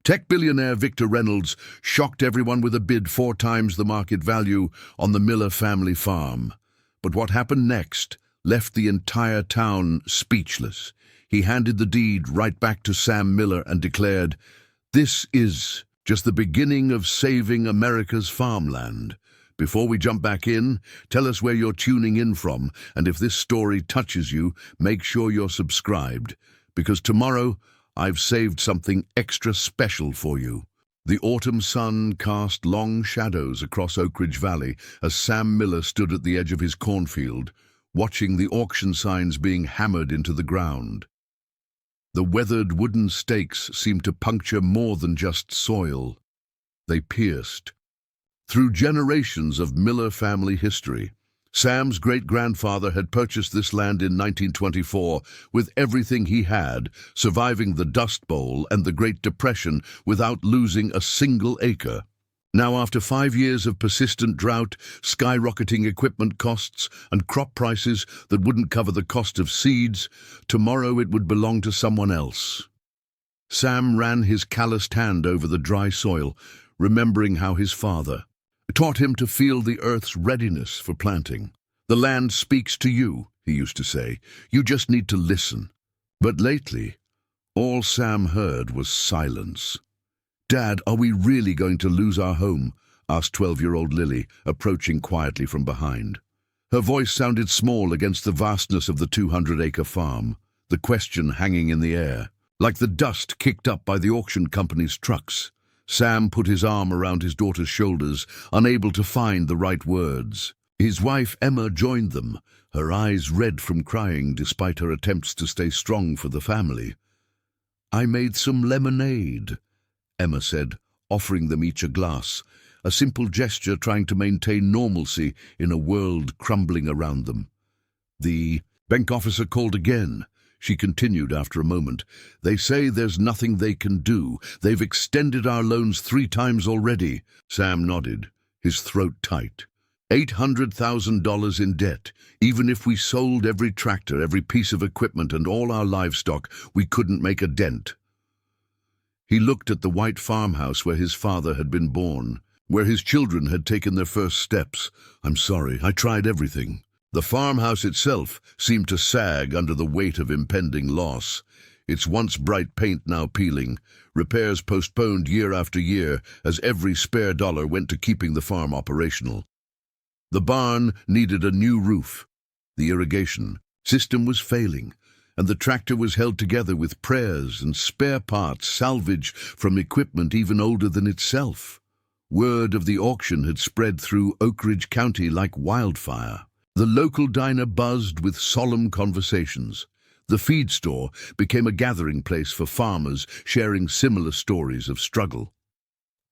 Tech billionaire Victor Reynolds shocked everyone with a bid 4 times the market value on the Miller family farm. But what happened next left the entire town speechless. He handed the deed right back to Sam Miller and declared, "This is just the beginning of saving America's farmland." Before we jump back in, tell us where you're tuning in from, and if this story touches you, make sure you're subscribed, because tomorrow I've saved something extra special for you. The autumn sun cast long shadows across Oak Ridge Valley as Sam Miller stood at the edge of his cornfield, watching the auction signs being hammered into the ground. The weathered wooden stakes seemed to puncture more than just soil. They pierced. Through generations of Miller family history, Sam's great-grandfather had purchased this land in 1924 with everything he had, surviving the Dust Bowl and the Great Depression without losing a single acre. Now, after 5 years of persistent drought, skyrocketing equipment costs, and crop prices that wouldn't cover the cost of seeds, tomorrow it would belong to someone else. Sam ran his calloused hand over the dry soil, remembering how his father taught him to feel the earth's readiness for planting. "The land speaks to you," he used to say. "You just need to listen." But lately, all Sam heard was silence. "Dad, are we really going to lose our home?" asked 12-year-old Lily, approaching quietly from behind. Her voice sounded small against the vastness of the 200-acre farm, the question hanging in the air, like the dust kicked up by the auction company's trucks. Sam put his arm around his daughter's shoulders, unable to find the right words. His wife Emma joined them, her eyes red from crying despite her attempts to stay strong for the family. "I made some lemonade," Emma said, offering them each a glass, a simple gesture trying to maintain normalcy in a world crumbling around them. "The bank officer called again," she continued after a moment. "They say there's nothing they can do. They've extended our loans 3 times already." Sam nodded, his throat tight. $800,000 in debt. Even if we sold every tractor, every piece of equipment, and all our livestock, we couldn't make a dent. He looked at the white farmhouse where his father had been born, where his children had taken their first steps. "I'm sorry, I tried everything." The farmhouse itself seemed to sag under the weight of impending loss, its once bright paint now peeling, repairs postponed year after year as every spare dollar went to keeping the farm operational. The barn needed a new roof. The irrigation system was failing, and the tractor was held together with prayers and spare parts salvaged from equipment even older than itself. Word of the auction had spread through Oak Ridge County like wildfire. The local diner buzzed with solemn conversations. The feed store became a gathering place for farmers sharing similar stories of struggle.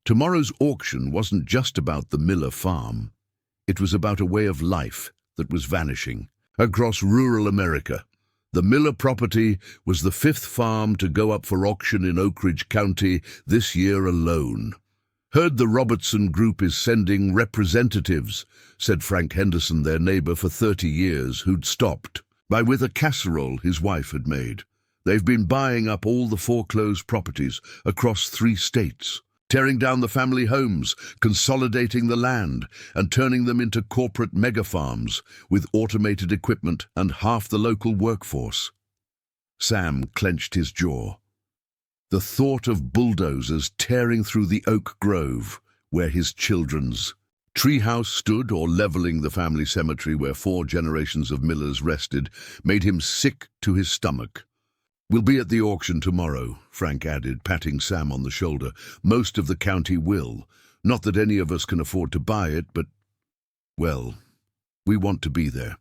Tomorrow's auction wasn't just about the Miller farm. It was about a way of life that was vanishing. Across rural America, the Miller property was the 5th farm to go up for auction in Oak Ridge County this year alone. "Heard the Robertson Group is sending representatives," said Frank Henderson, their neighbor for 30 years, who'd stopped by with a casserole his wife had made. "They've been buying up all the foreclosed properties across 3 states, tearing down the family homes, consolidating the land, and turning them into corporate mega-farms with automated equipment and half the local workforce." Sam clenched his jaw. The thought of bulldozers tearing through the oak grove where his children's treehouse stood, or leveling the family cemetery where 4 generations of Millers rested, made him sick to his stomach. "We'll be at the auction tomorrow," Frank added, patting Sam on the shoulder. "Most of the county will. Not that any of us can afford to buy it, but, well, we want to be there."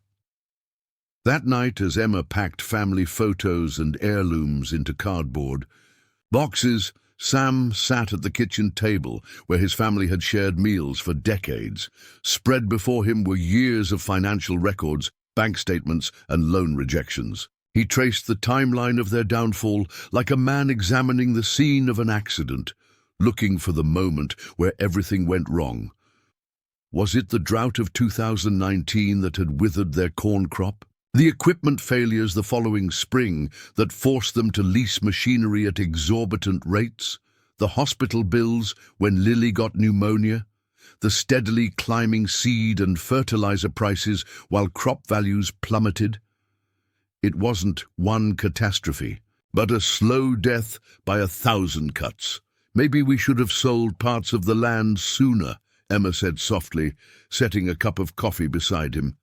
That night, as Emma packed family photos and heirlooms into cardboard boxes, Sam sat at the kitchen table where his family had shared meals for decades. Spread before him were years of financial records, bank statements, and loan rejections. He traced the timeline of their downfall like a man examining the scene of an accident, looking for the moment where everything went wrong. Was it the drought of 2019 that had withered their corn crop? The equipment failures the following spring that forced them to lease machinery at exorbitant rates? The hospital bills when Lily got pneumonia, the steadily climbing seed and fertilizer prices while crop values plummeted. It wasn't one catastrophe, but a slow death by 1,000 cuts. Maybe we should have sold parts of the land sooner, Emma said softly, setting a cup of coffee beside him.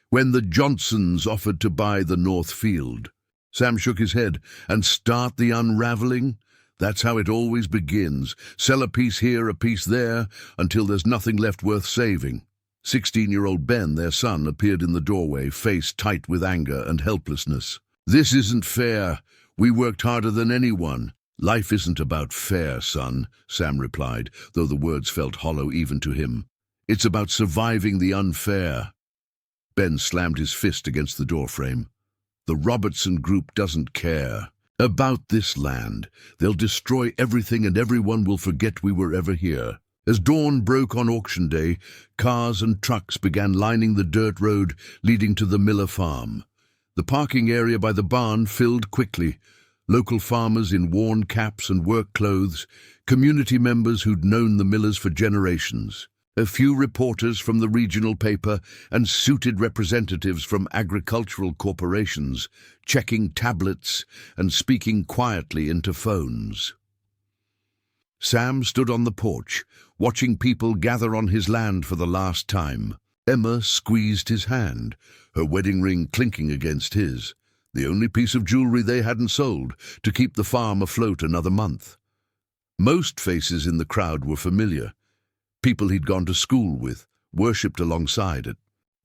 When the Johnsons offered to buy the North Field. Sam shook his head. And start the unraveling? That's how it always begins. Sell a piece here, a piece there, until there's nothing left worth saving. 16-year-old Ben, their son, appeared in the doorway, face tight with anger and helplessness. This isn't fair. We worked harder than anyone. Life isn't about fair, son, Sam replied, though the words felt hollow even to him. It's about surviving the unfair. Ben slammed his fist against the doorframe. The Robertson Group doesn't care about this land. They'll destroy everything and everyone will forget we were ever here. As dawn broke on auction day, cars and trucks began lining the dirt road leading to the Miller farm. The parking area by the barn filled quickly. Local farmers in worn caps and work clothes, community members who'd known the Millers for generations. A few reporters from the regional paper and suited representatives from agricultural corporations, checking tablets and speaking quietly into phones. Sam stood on the porch, watching people gather on his land for the last time. Emma squeezed his hand, her wedding ring clinking against his, the only piece of jewelry they hadn't sold to keep the farm afloat another month. Most faces in the crowd were familiar. People he'd gone to school with, worshipped alongside at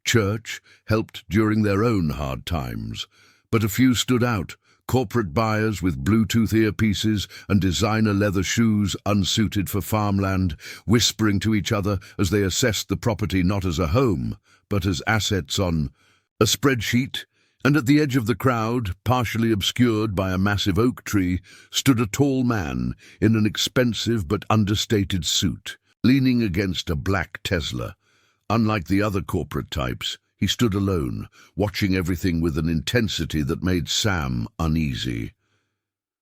church, helped during their own hard times. But a few stood out, corporate buyers with Bluetooth earpieces and designer leather shoes unsuited for farmland, whispering to each other as they assessed the property not as a home, but as assets on a spreadsheet. And at the edge of the crowd, partially obscured by a massive oak tree, stood a tall man in an expensive but understated suit, leaning against a black Tesla. Unlike the other corporate types, he stood alone, watching everything with an intensity that made Sam uneasy.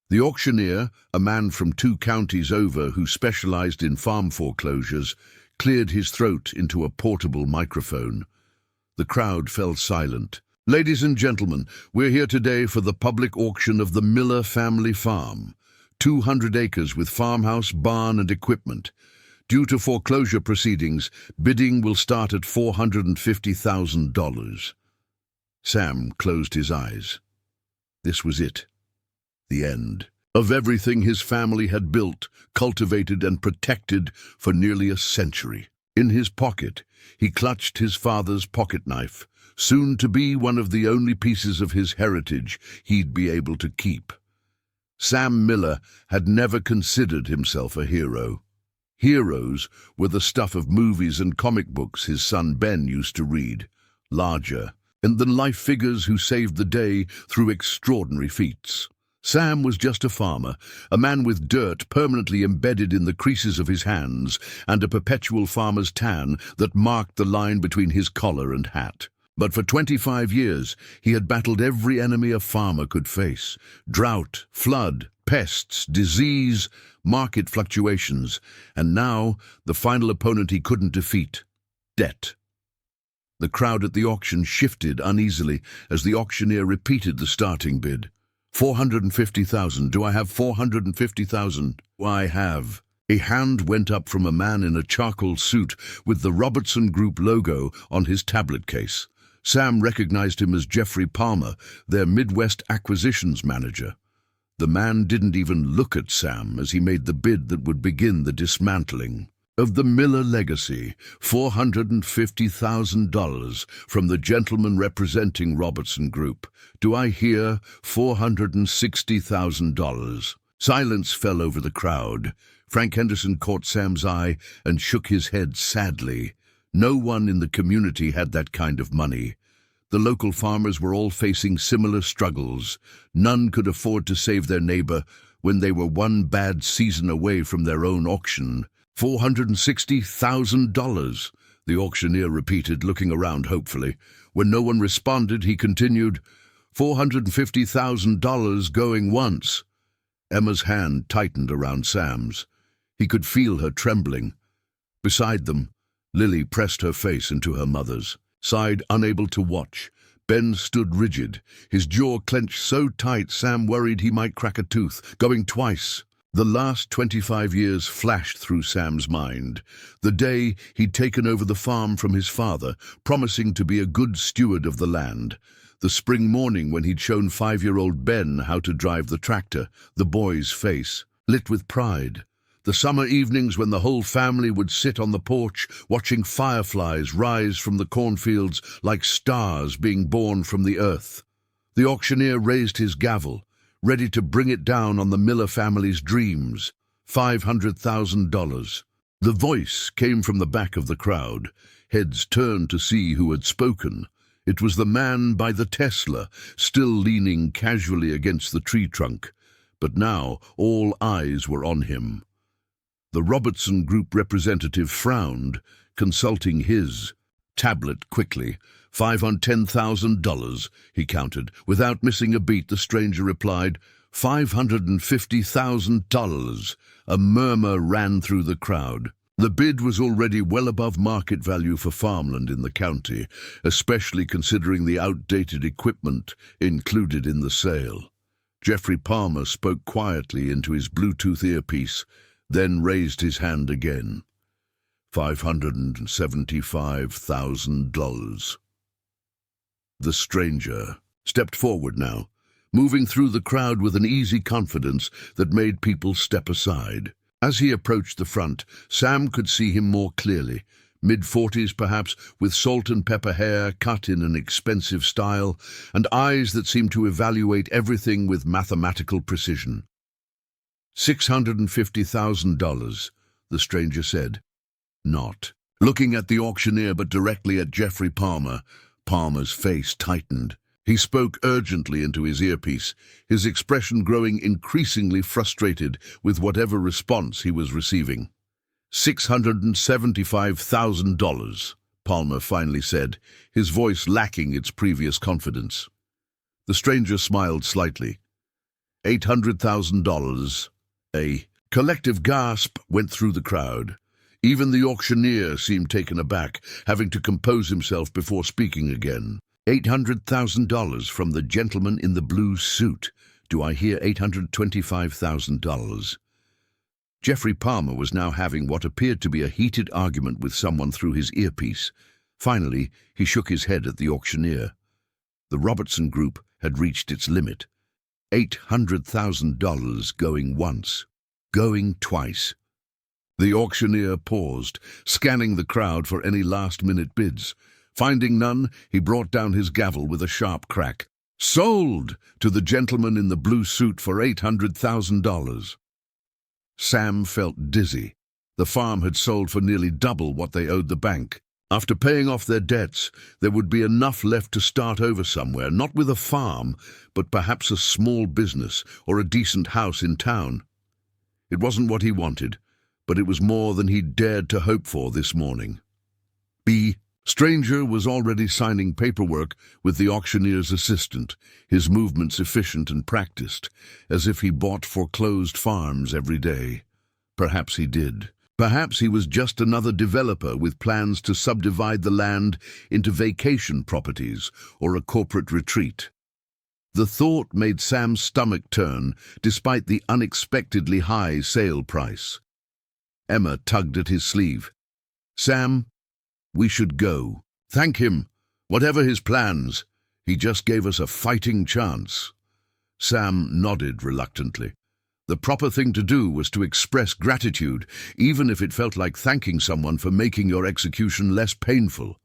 The auctioneer, a man from 2 counties over who specialized in farm foreclosures, cleared his throat into a portable microphone. The crowd fell silent. Ladies and gentlemen, we're here today for the public auction of the Miller family farm. 200 acres with farmhouse, barn and equipment. Due to foreclosure proceedings, bidding will start at $450,000. Sam closed his eyes. This was it. The end of everything his family had built, cultivated and protected for nearly a century. In his pocket, he clutched his father's pocket knife, soon to be one of the only pieces of his heritage he'd be able to keep. Sam Miller had never considered himself a hero. Heroes were the stuff of movies and comic books his son Ben used to read, larger, and than life figures who saved the day through extraordinary feats. Sam was just a farmer, a man with dirt permanently embedded in the creases of his hands and a perpetual farmer's tan that marked the line between his collar and hat. But for 25 years, he had battled every enemy a farmer could face: drought, flood, pests, disease, market fluctuations, and now the final opponent he couldn't defeat: debt. The crowd at the auction shifted uneasily as the auctioneer repeated the starting bid. $450,000. Do I have $450,000? I have. A hand went up from a man in a charcoal suit with the Robertson Group logo on his tablet case. Sam recognized him as Jeffrey Palmer, their Midwest acquisitions manager. The man didn't even look at Sam as he made the bid that would begin the dismantling of the Miller legacy. $450,000 from the gentleman representing Robertson Group. Do I hear $460,000? Silence fell over the crowd. Frank Henderson caught Sam's eye and shook his head sadly. No one in the community had that kind of money. The local farmers were all facing similar struggles. None could afford to save their neighbor when they were one bad season away from their own auction. $460,000, the auctioneer repeated, looking around hopefully. When no one responded, he continued, $450,000 going once. Emma's hand tightened around Sam's. He could feel her trembling. Beside them, Lily pressed her face into her mother's. Side, unable to watch, Ben stood rigid, his jaw clenched so tight Sam worried he might crack a tooth, going twice. The last 25 years flashed through Sam's mind. The day he'd taken over the farm from his father, promising to be a good steward of the land. The spring morning when he'd shown 5-year-old Ben how to drive the tractor, the boy's face lit with pride. The summer evenings when the whole family would sit on the porch, watching fireflies rise from the cornfields like stars being born from the earth. The auctioneer raised his gavel, ready to bring it down on the Miller family's dreams. $500,000. The voice came from the back of the crowd. Heads turned to see who had spoken. It was the man by the Tesla, still leaning casually against the tree trunk. But now all eyes were on him. The Robertson Group representative frowned, consulting his tablet quickly. $510,000, he counted. Without missing a beat, the stranger replied, $550,000. A murmur ran through the crowd. The bid was already well above market value for farmland in the county, especially considering the outdated equipment included in the sale. Jeffrey Palmer spoke quietly into his Bluetooth earpiece, then raised his hand again. $575,000. The stranger stepped forward now, moving through the crowd with an easy confidence that made people step aside. As he approached the front, Sam could see him more clearly. Mid-40s perhaps, with salt and pepper hair cut in an expensive style, and eyes that seemed to evaluate everything with mathematical precision. $650,000, the stranger said. Not looking at the auctioneer but directly at Jeffrey Palmer. Palmer's face tightened. He spoke urgently into his earpiece, his expression growing increasingly frustrated with whatever response he was receiving. $675,000, Palmer finally said, his voice lacking its previous confidence. The stranger smiled slightly. $800,000. A collective gasp went through the crowd. Even the auctioneer seemed taken aback, having to compose himself before speaking again. $800,000 from the gentleman in the blue suit. Do I hear $825,000? Jeffrey Palmer was now having what appeared to be a heated argument with someone through his earpiece. Finally, he shook his head at the auctioneer. The Robertson Group had reached its limit. $800,000 going once, going twice. The auctioneer paused, scanning the crowd for any last-minute bids. Finding none, he brought down his gavel with a sharp crack. Sold to the gentleman in the blue suit for $800,000. Sam felt dizzy. The farm had sold for nearly double what they owed the bank. After paying off their debts, there would be enough left to start over somewhere, not with a farm, but perhaps a small business or a decent house in town. It wasn't what he wanted, but it was more than he'd dared to hope for this morning. Stranger was already signing paperwork with the auctioneer's assistant, his movements efficient and practiced, as if he bought foreclosed farms every day. Perhaps he did. Perhaps he was just another developer with plans to subdivide the land into vacation properties or a corporate retreat. The thought made Sam's stomach turn, despite the unexpectedly high sale price. Emma tugged at his sleeve. Sam, we should go. Thank him. Whatever his plans, he just gave us a fighting chance. Sam nodded reluctantly. The proper thing to do was to express gratitude, even if it felt like thanking someone for making your execution less painful.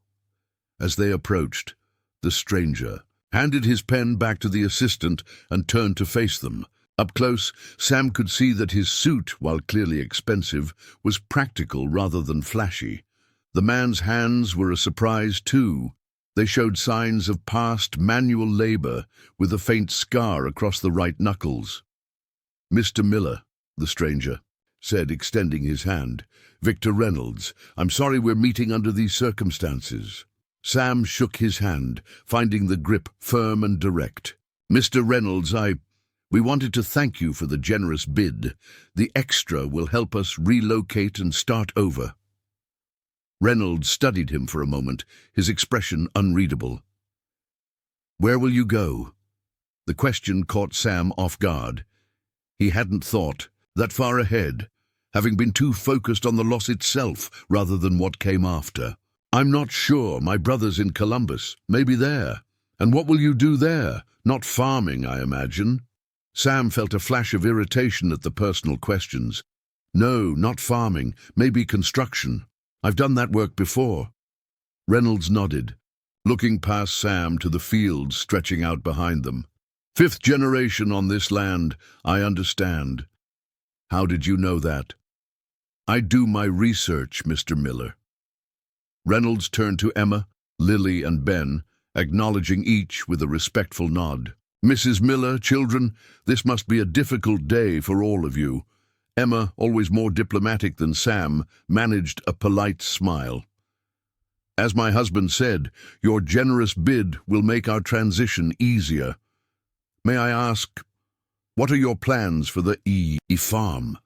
As they approached, the stranger handed his pen back to the assistant and turned to face them. Up close, Sam could see that his suit, while clearly expensive, was practical rather than flashy. The man's hands were a surprise too. They showed signs of past manual labor, with a faint scar across the right knuckles. Mr. Miller, the stranger said, extending his hand. Victor Reynolds, I'm sorry we're meeting under these circumstances. Sam shook his hand, finding the grip firm and direct. Mr. Reynolds, We wanted to thank you for the generous bid. The extra will help us relocate and start over." Reynolds studied him for a moment, his expression unreadable. "Where will you go?" The question caught Sam off guard. He hadn't thought that far ahead, having been too focused on the loss itself rather than what came after. "I'm not sure. My brother's in Columbus. Maybe there." "And what will you do there? Not farming, I imagine." Sam felt a flash of irritation at the personal questions. "No, not farming. Maybe construction. I've done that work before." Reynolds nodded, looking past Sam to the fields stretching out behind them. "Fifth generation on this land, I understand." "How did you know that?" "I do my research, Mr. Miller." Reynolds turned to Emma, Lily, and Ben, acknowledging each with a respectful nod. "Mrs. Miller, children, this must be a difficult day for all of you." Emma, always more diplomatic than Sam, managed a polite smile. "As my husband said, your generous bid will make our transition easier. May I ask, what are your plans for the farm?"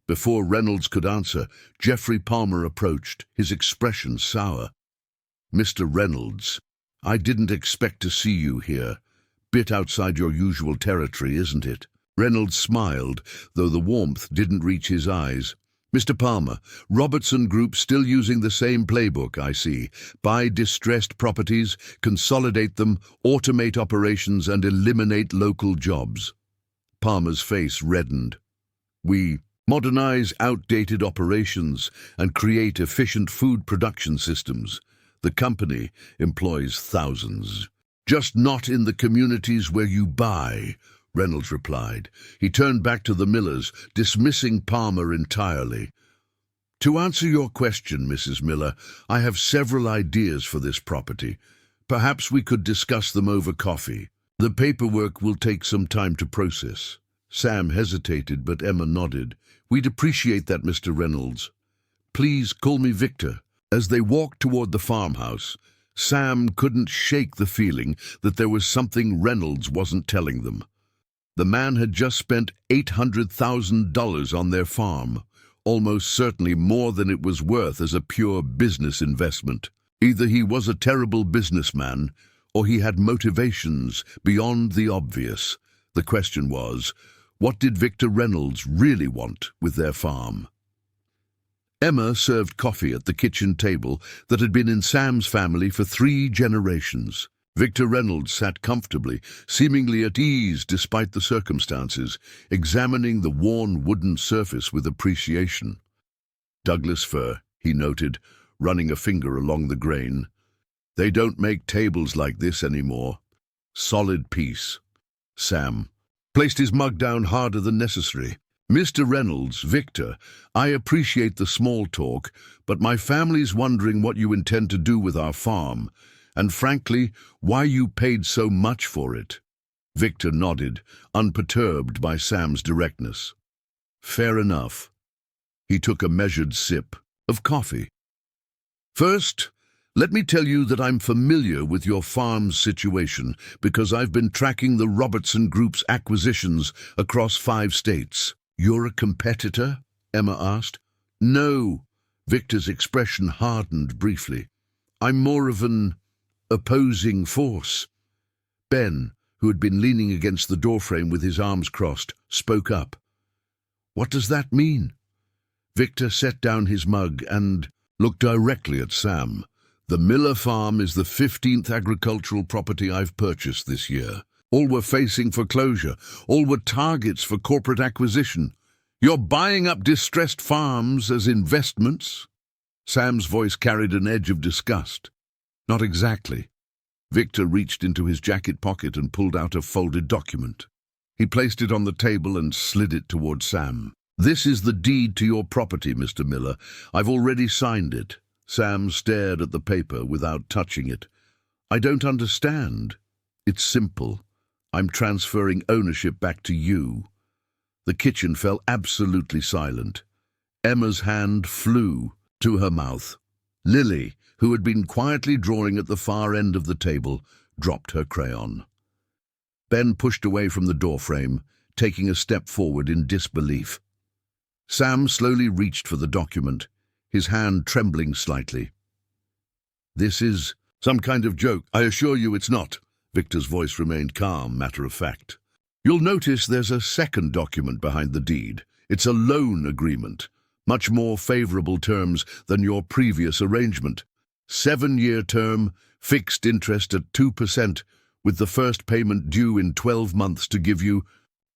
Before Reynolds could answer, Jeffrey Palmer approached, his expression sour. "Mr. Reynolds, I didn't expect to see you here. Bit outside your usual territory, isn't it?" Reynolds smiled, though the warmth didn't reach his eyes. "Mr. Palmer, Robertson Group still using the same playbook, I see. Buy distressed properties, consolidate them, automate operations, and eliminate local jobs." Palmer's face reddened. "We modernize outdated operations and create efficient food production systems. The company employs thousands. Just not in the communities where you buy," Reynolds replied. He turned back to the Millers, dismissing Palmer entirely. "To answer your question, Mrs. Miller, I have several ideas for this property. Perhaps we could discuss them over coffee. The paperwork will take some time to process." Sam hesitated, but Emma nodded. "We'd appreciate that, Mr. Reynolds. Please call me Victor." As they walked toward the farmhouse, Sam couldn't shake the feeling that there was something Reynolds wasn't telling them. The man had just spent $800,000 on their farm, almost certainly more than it was worth as a pure business investment. Either he was a terrible businessman, or he had motivations beyond the obvious. The question was, what did Victor Reynolds really want with their farm? Emma served coffee at the kitchen table that had been in Sam's family for 3 generations. Victor Reynolds sat comfortably, seemingly at ease despite the circumstances, examining the worn wooden surface with appreciation. "Douglas fir," he noted, running a finger along the grain. "They don't make tables like this anymore. Solid piece." Sam placed his mug down harder than necessary. "Mr. Reynolds, Victor, I appreciate the small talk, but my family's wondering what you intend to do with our farm, and frankly, why you paid so much for it." Victor nodded, unperturbed by Sam's directness. "Fair enough." He took a measured sip of coffee. "First, let me tell you that I'm familiar with your farm's situation because I've been tracking the Robertson Group's acquisitions across 5 states. "You're a competitor?" Emma asked. "No." Victor's expression hardened briefly. "I'm more of an opposing force." Ben, who had been leaning against the doorframe with his arms crossed, spoke up. "What does that mean?" Victor set down his mug and looked directly at Sam. "The Miller farm is the 15th agricultural property I've purchased this year. All were facing foreclosure. All were targets for corporate acquisition. You're buying up distressed farms as investments?" Sam's voice carried an edge of disgust. "Not exactly." Victor reached into his jacket pocket and pulled out a folded document. He placed it on the table and slid it toward Sam. "This is the deed to your property, Mr. Miller. I've already signed it." Sam stared at the paper without touching it. "I don't understand." "It's simple. I'm transferring ownership back to you." The kitchen fell absolutely silent. Emma's hand flew to her mouth. Lily, who had been quietly drawing at the far end of the table, dropped her crayon. Ben pushed away from the doorframe, taking a step forward in disbelief. Sam slowly reached for the document, his hand trembling slightly. "This is some kind of joke. I assure you it's not." Victor's voice remained calm, matter-of-fact. "You'll notice there's a second document behind the deed. It's a loan agreement, much more favorable terms than your previous arrangement. 7-year term, fixed interest at 2%, with the first payment due in 12 months to give you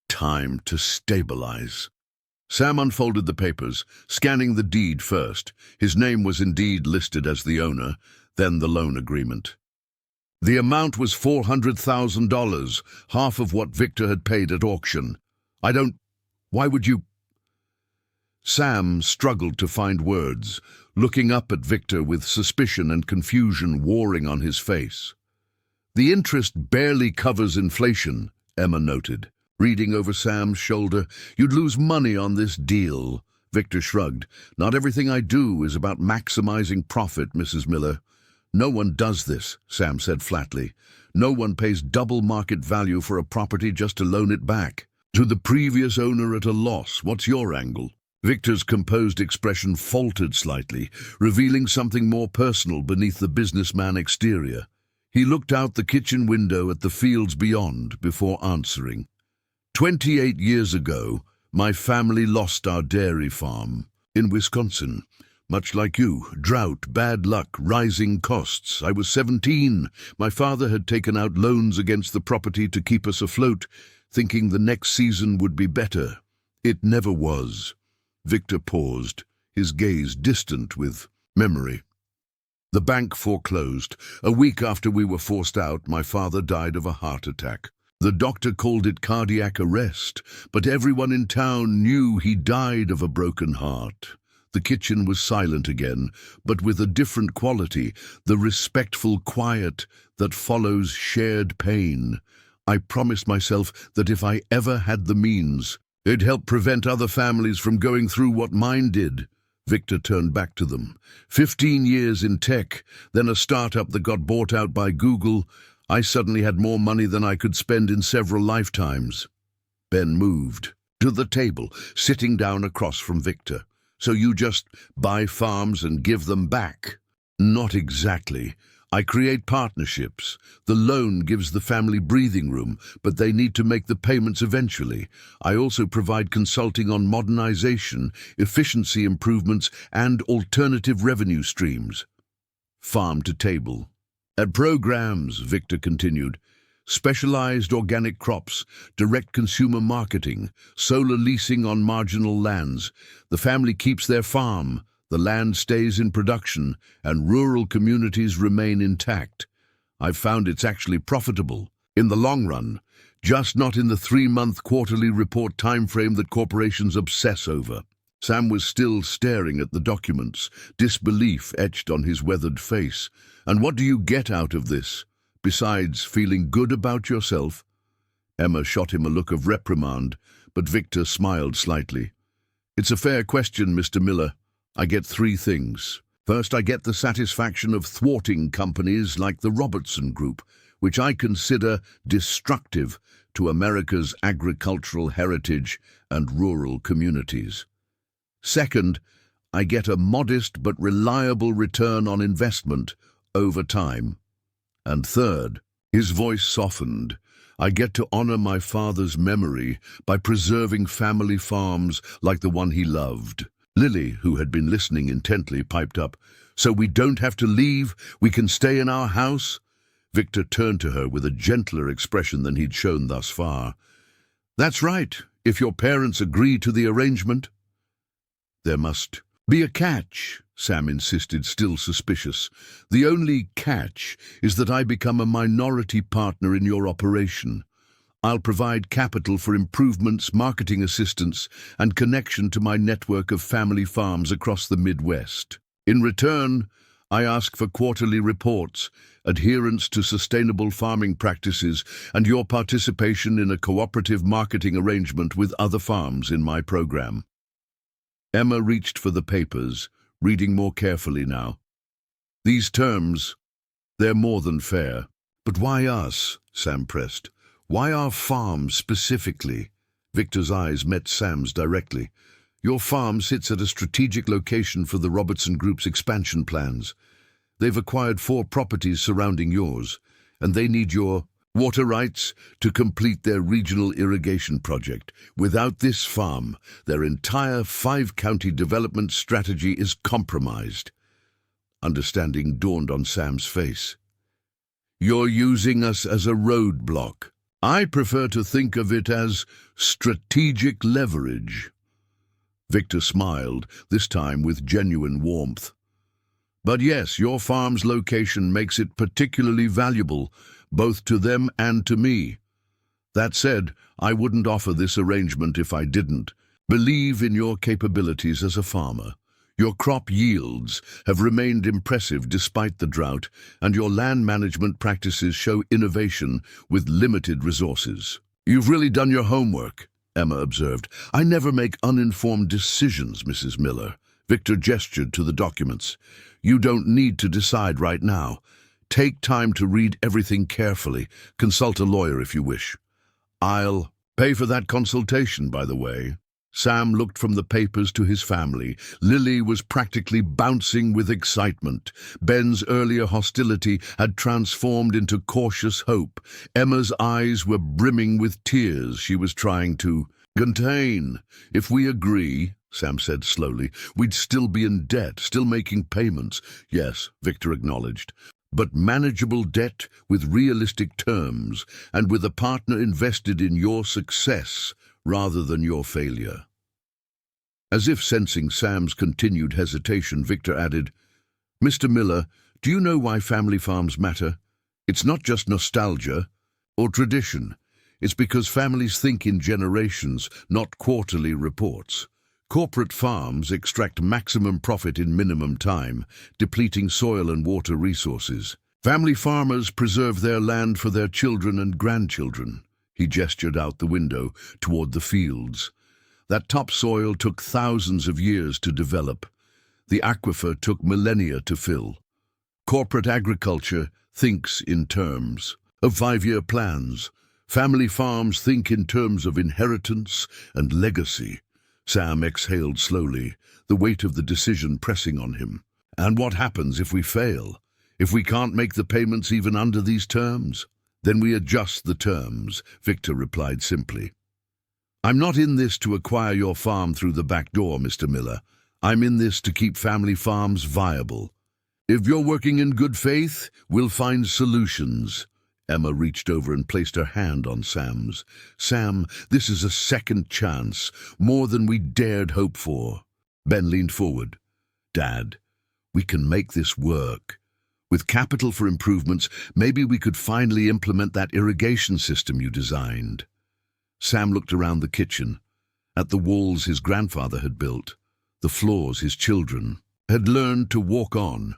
time to stabilize." Sam unfolded the papers, scanning the deed first. His name was indeed listed as the owner, then the loan agreement. The amount was $400,000, half of what Victor had paid at auction. Why would you... Sam struggled to find words, looking up at Victor with suspicion and confusion warring on his face. "The interest barely covers inflation," Emma noted, reading over Sam's shoulder. "You'd lose money on this deal." Victor shrugged. "Not everything I do is about maximizing profit, Mrs. Miller." "No one does this," Sam said flatly. "No one pays double market value for a property just to loan it back to the previous owner at a loss. What's your angle?" Victor's composed expression faltered slightly, revealing something more personal beneath the businessman exterior. He looked out the kitchen window at the fields beyond before answering. 28 years ago, my family lost our dairy farm in Wisconsin. Much like you, drought, bad luck, rising costs. I was 17. My father had taken out loans against the property to keep us afloat, thinking the next season would be better. It never was." Victor paused, his gaze distant with memory. "The bank foreclosed. A week after we were forced out, my father died of a heart attack. The doctor called it cardiac arrest, but everyone in town knew he died of a broken heart." The kitchen was silent again, but with a different quality, the respectful quiet that follows shared pain. "I promised myself that if I ever had the means, it'd help prevent other families from going through what mine did." Victor turned back to them. 15 years in tech, then a startup that got bought out by Google. I suddenly had more money than I could spend in several lifetimes. Ben moved to the table, sitting down across from Victor. "So you just buy farms and give them back?" "Not exactly. I create partnerships. The loan gives the family breathing room, but they need to make the payments eventually. I also provide consulting on modernization, efficiency improvements, and alternative revenue streams." Farm to table. "At programs," Victor continued, "specialized organic crops, direct consumer marketing, solar leasing on marginal lands. The family keeps their farm, the land stays in production, and rural communities remain intact. I've found it's actually profitable in the long run, just not in the 3-month quarterly report timeframe that corporations obsess over." Sam was still staring at the documents, disbelief etched on his weathered face. "And what do you get out of this, besides feeling good about yourself?" Emma shot him a look of reprimand, but Victor smiled slightly. "It's a fair question, Mr. Miller. I get 3 things. First, I get the satisfaction of thwarting companies like the Robertson Group, which I consider destructive to America's agricultural heritage and rural communities. Second, I get a modest but reliable return on investment over time. And third," his voice softened, "I get to honor my father's memory by preserving family farms like the one he loved." Lily, who had been listening intently, piped up, "So we don't have to leave? We can stay in our house?" Victor turned to her with a gentler expression than he'd shown thus far. "That's right, if your parents agree to the arrangement." "There must be a catch," Sam insisted, still suspicious. "The only catch is that I become a minority partner in your operation. I'll provide capital for improvements, marketing assistance, and connection to my network of family farms across the Midwest. In return, I ask for quarterly reports, adherence to sustainable farming practices, and your participation in a cooperative marketing arrangement with other farms in my program." Emma reached for the papers, reading more carefully now. "These terms, they're more than fair." "But why us?" Sam pressed. "Why our farm specifically?" Victor's eyes met Sam's directly. "Your farm sits at a strategic location for the Robertson Group's expansion plans. They've acquired 4 properties surrounding yours, and they need your water rights to complete their regional irrigation project. Without this farm, their entire 5-county development strategy is compromised." Understanding dawned on Sam's face. "You're using us as a roadblock. I prefer to think of it as strategic leverage." Victor smiled, this time with genuine warmth. "But yes, your farm's location makes it particularly valuable, both to them and to me. That said, I wouldn't offer this arrangement if I didn't believe in your capabilities as a farmer. Your crop yields have remained impressive despite the drought, and your land management practices show innovation with limited resources." "You've really done your homework," Emma observed. "I never make uninformed decisions, Mrs. Miller." Victor gestured to the documents. "You don't need to decide right now. Take time to read everything carefully. Consult a lawyer if you wish." "I'll pay for that consultation, by the way." Sam looked from the papers to his family. Lily was practically bouncing with excitement. Ben's earlier hostility had transformed into cautious hope. Emma's eyes were brimming with tears she was trying to contain. "If we agree," Sam said slowly, "we'd still be in debt, still making payments." "Yes," Victor acknowledged, "but manageable debt with realistic terms, and with a partner invested in your success rather than your failure." As if sensing Sam's continued hesitation, Victor added, "Mr. Miller, do you know why family farms matter? It's not just nostalgia or tradition. It's because families think in generations, not quarterly reports. Corporate farms extract maximum profit in minimum time, depleting soil and water resources. Family farmers preserve their land for their children and grandchildren." He gestured out the window toward the fields. "That topsoil took thousands of years to develop. The aquifer took millennia to fill. Corporate agriculture thinks in terms of 5-year plans. Family farms think in terms of inheritance and legacy." Sam exhaled slowly, the weight of the decision pressing on him. "And what happens if we fail? If we can't make the payments even under these terms?" "Then we adjust the terms," Victor replied simply. "I'm not in this to acquire your farm through the back door, Mr. Miller. I'm in this to keep family farms viable. If you're working in good faith, we'll find solutions." Emma reached over and placed her hand on Sam's. "Sam, this is a second chance, more than we dared hope for." Ben leaned forward. "Dad, we can make this work. With capital for improvements, maybe we could finally implement that irrigation system you designed." Sam looked around the kitchen, at the walls his grandfather had built, the floors his children had learned to walk on.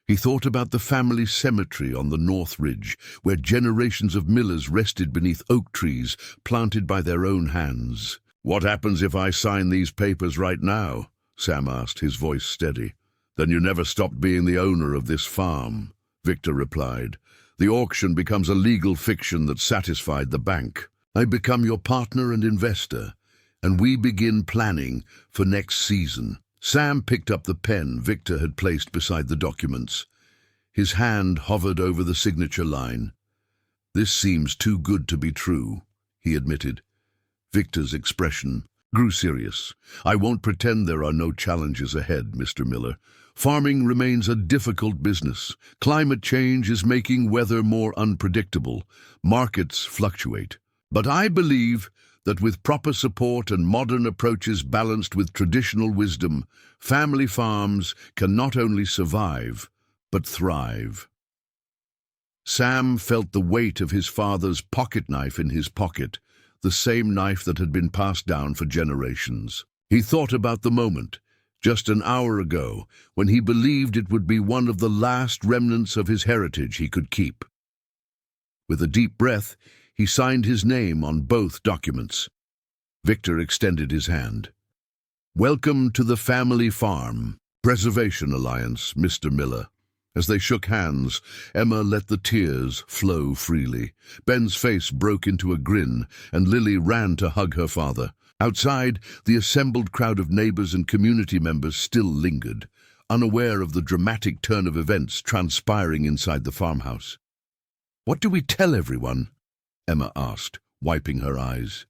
He thought about the family cemetery on the North Ridge, where generations of Millers rested beneath oak trees planted by their own hands. "What happens if I sign these papers right now?" Sam asked, his voice steady. "Then you never stopped being the owner of this farm," Victor replied. "The auction becomes a legal fiction that satisfied the bank. I become your partner and investor, and we begin planning for next season." Sam picked up the pen Victor had placed beside the documents. His hand hovered over the signature line. "This seems too good to be true," he admitted. Victor's expression grew serious. "I won't pretend there are no challenges ahead, Mr. Miller. Farming remains a difficult business. Climate change is making weather more unpredictable. Markets fluctuate. But I believe that with proper support and modern approaches balanced with traditional wisdom, family farms can not only survive, but thrive." Sam felt the weight of his father's pocket knife in his pocket, the same knife that had been passed down for generations. He thought about the moment, just an hour ago, when he believed it would be one of the last remnants of his heritage he could keep. With a deep breath, he signed his name on both documents. Victor extended his hand. "Welcome to the Family Farm Preservation Alliance, Mr. Miller." As they shook hands, Emma let the tears flow freely. Ben's face broke into a grin, and Lily ran to hug her father. Outside, the assembled crowd of neighbors and community members still lingered, unaware of the dramatic turn of events transpiring inside the farmhouse. "What do we tell everyone?" Emma asked, wiping her eyes.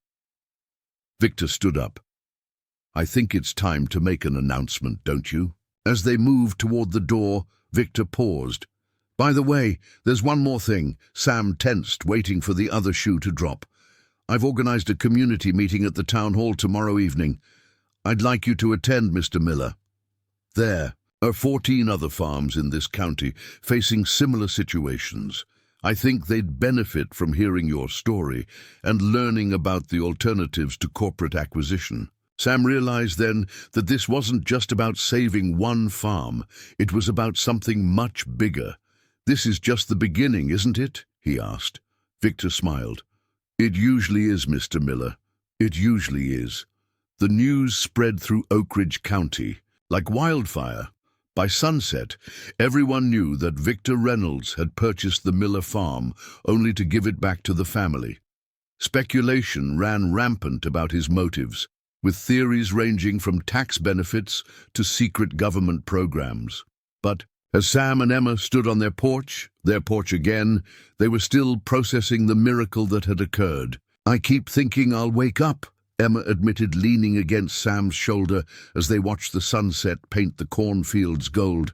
Victor stood up. "I think it's time to make an announcement, don't you?" As they moved toward the door, Victor paused. "By the way, there's one more thing." Sam tensed, waiting for the other shoe to drop. "I've organized a community meeting at the town hall tomorrow evening. I'd like you to attend, Mr. Miller. There are 14 other farms in this county facing similar situations. I think they'd benefit from hearing your story and learning about the alternatives to corporate acquisition." Sam realized then that this wasn't just about saving one farm. It was about something much bigger. "This is just the beginning, isn't it?" he asked. Victor smiled. "It usually is, Mr. Miller. It usually is." The news spread through Oak Ridge County like wildfire. By sunset, everyone knew that Victor Reynolds had purchased the Miller farm only to give it back to the family. Speculation ran rampant about his motives, with theories ranging from tax benefits to secret government programs. But as Sam and Emma stood on their porch again, they were still processing the miracle that had occurred. "I keep thinking I'll wake up," Emma admitted, leaning against Sam's shoulder as they watched the sunset paint the cornfields gold.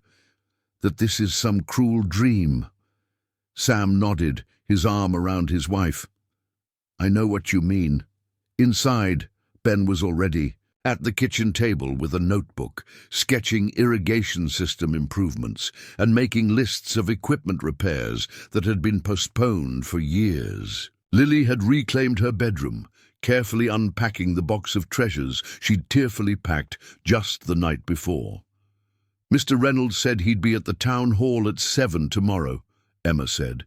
"That this is some cruel dream." Sam nodded, his arm around his wife. "I know what you mean." Inside, Ben was already at the kitchen table with a notebook, sketching irrigation system improvements and making lists of equipment repairs that had been postponed for years. Lily had reclaimed her bedroom, carefully unpacking the box of treasures she'd tearfully packed just the night before. "Mr. Reynolds said he'd be at the town hall at 7 tomorrow, Emma said.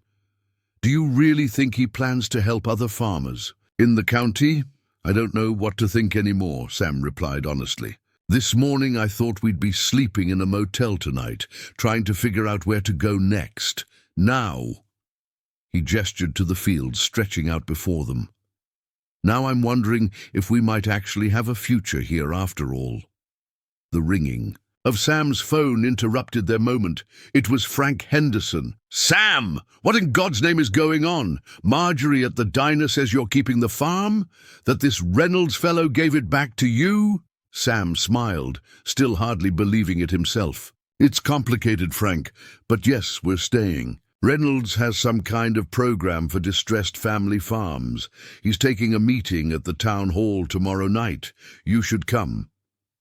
"Do you really think he plans to help other farmers in the county?" "I don't know what to think anymore," Sam replied honestly. "This morning I thought we'd be sleeping in a motel tonight, trying to figure out where to go next. Now," he gestured to the fields stretching out before them, "now I'm wondering if we might actually have a future here after all." The ringing of Sam's phone interrupted their moment. It was Frank Henderson. "Sam, what in God's name is going on? Marjorie at the diner says you're keeping the farm? That this Reynolds fellow gave it back to you?" Sam smiled, still hardly believing it himself. "It's complicated, Frank, but yes, we're staying. Reynolds has some kind of program for distressed family farms. He's taking a meeting at the town hall tomorrow night. You should come."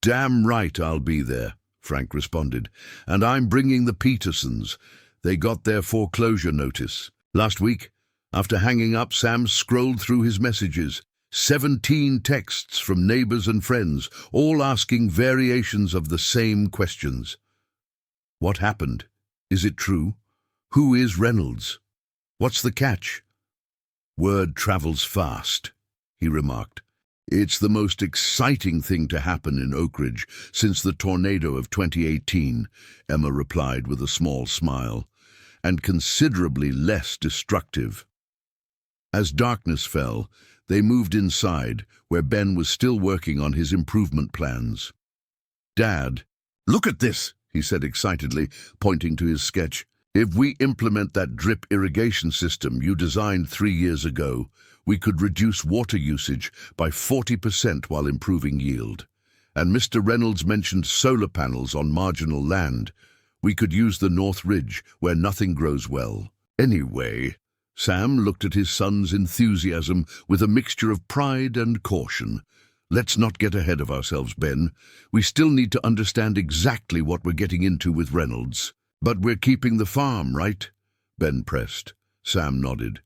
"Damn right I'll be there," Frank responded. "And I'm bringing the Petersons. They got their foreclosure notice last week." After hanging up, Sam scrolled through his messages. 17 texts from neighbors and friends, all asking variations of the same questions. What happened? Is it true? Who is Reynolds? What's the catch? "Word travels fast," he remarked. "It's the most exciting thing to happen in Oak Ridge since the tornado of 2018, Emma replied with a small smile, "and considerably less destructive." As darkness fell, they moved inside, where Ben was still working on his improvement plans. "Dad, look at this," he said excitedly, pointing to his sketch. "If we implement that drip irrigation system you designed 3 years ago, we could reduce water usage by 40% while improving yield. And Mr. Reynolds mentioned solar panels on marginal land. We could use the North Ridge, where nothing grows well. Anyway," Sam looked at his son's enthusiasm with a mixture of pride and caution. "Let's not get ahead of ourselves, Ben. We still need to understand exactly what we're getting into with Reynolds." "But we're keeping the farm, right?" Ben pressed. Sam nodded.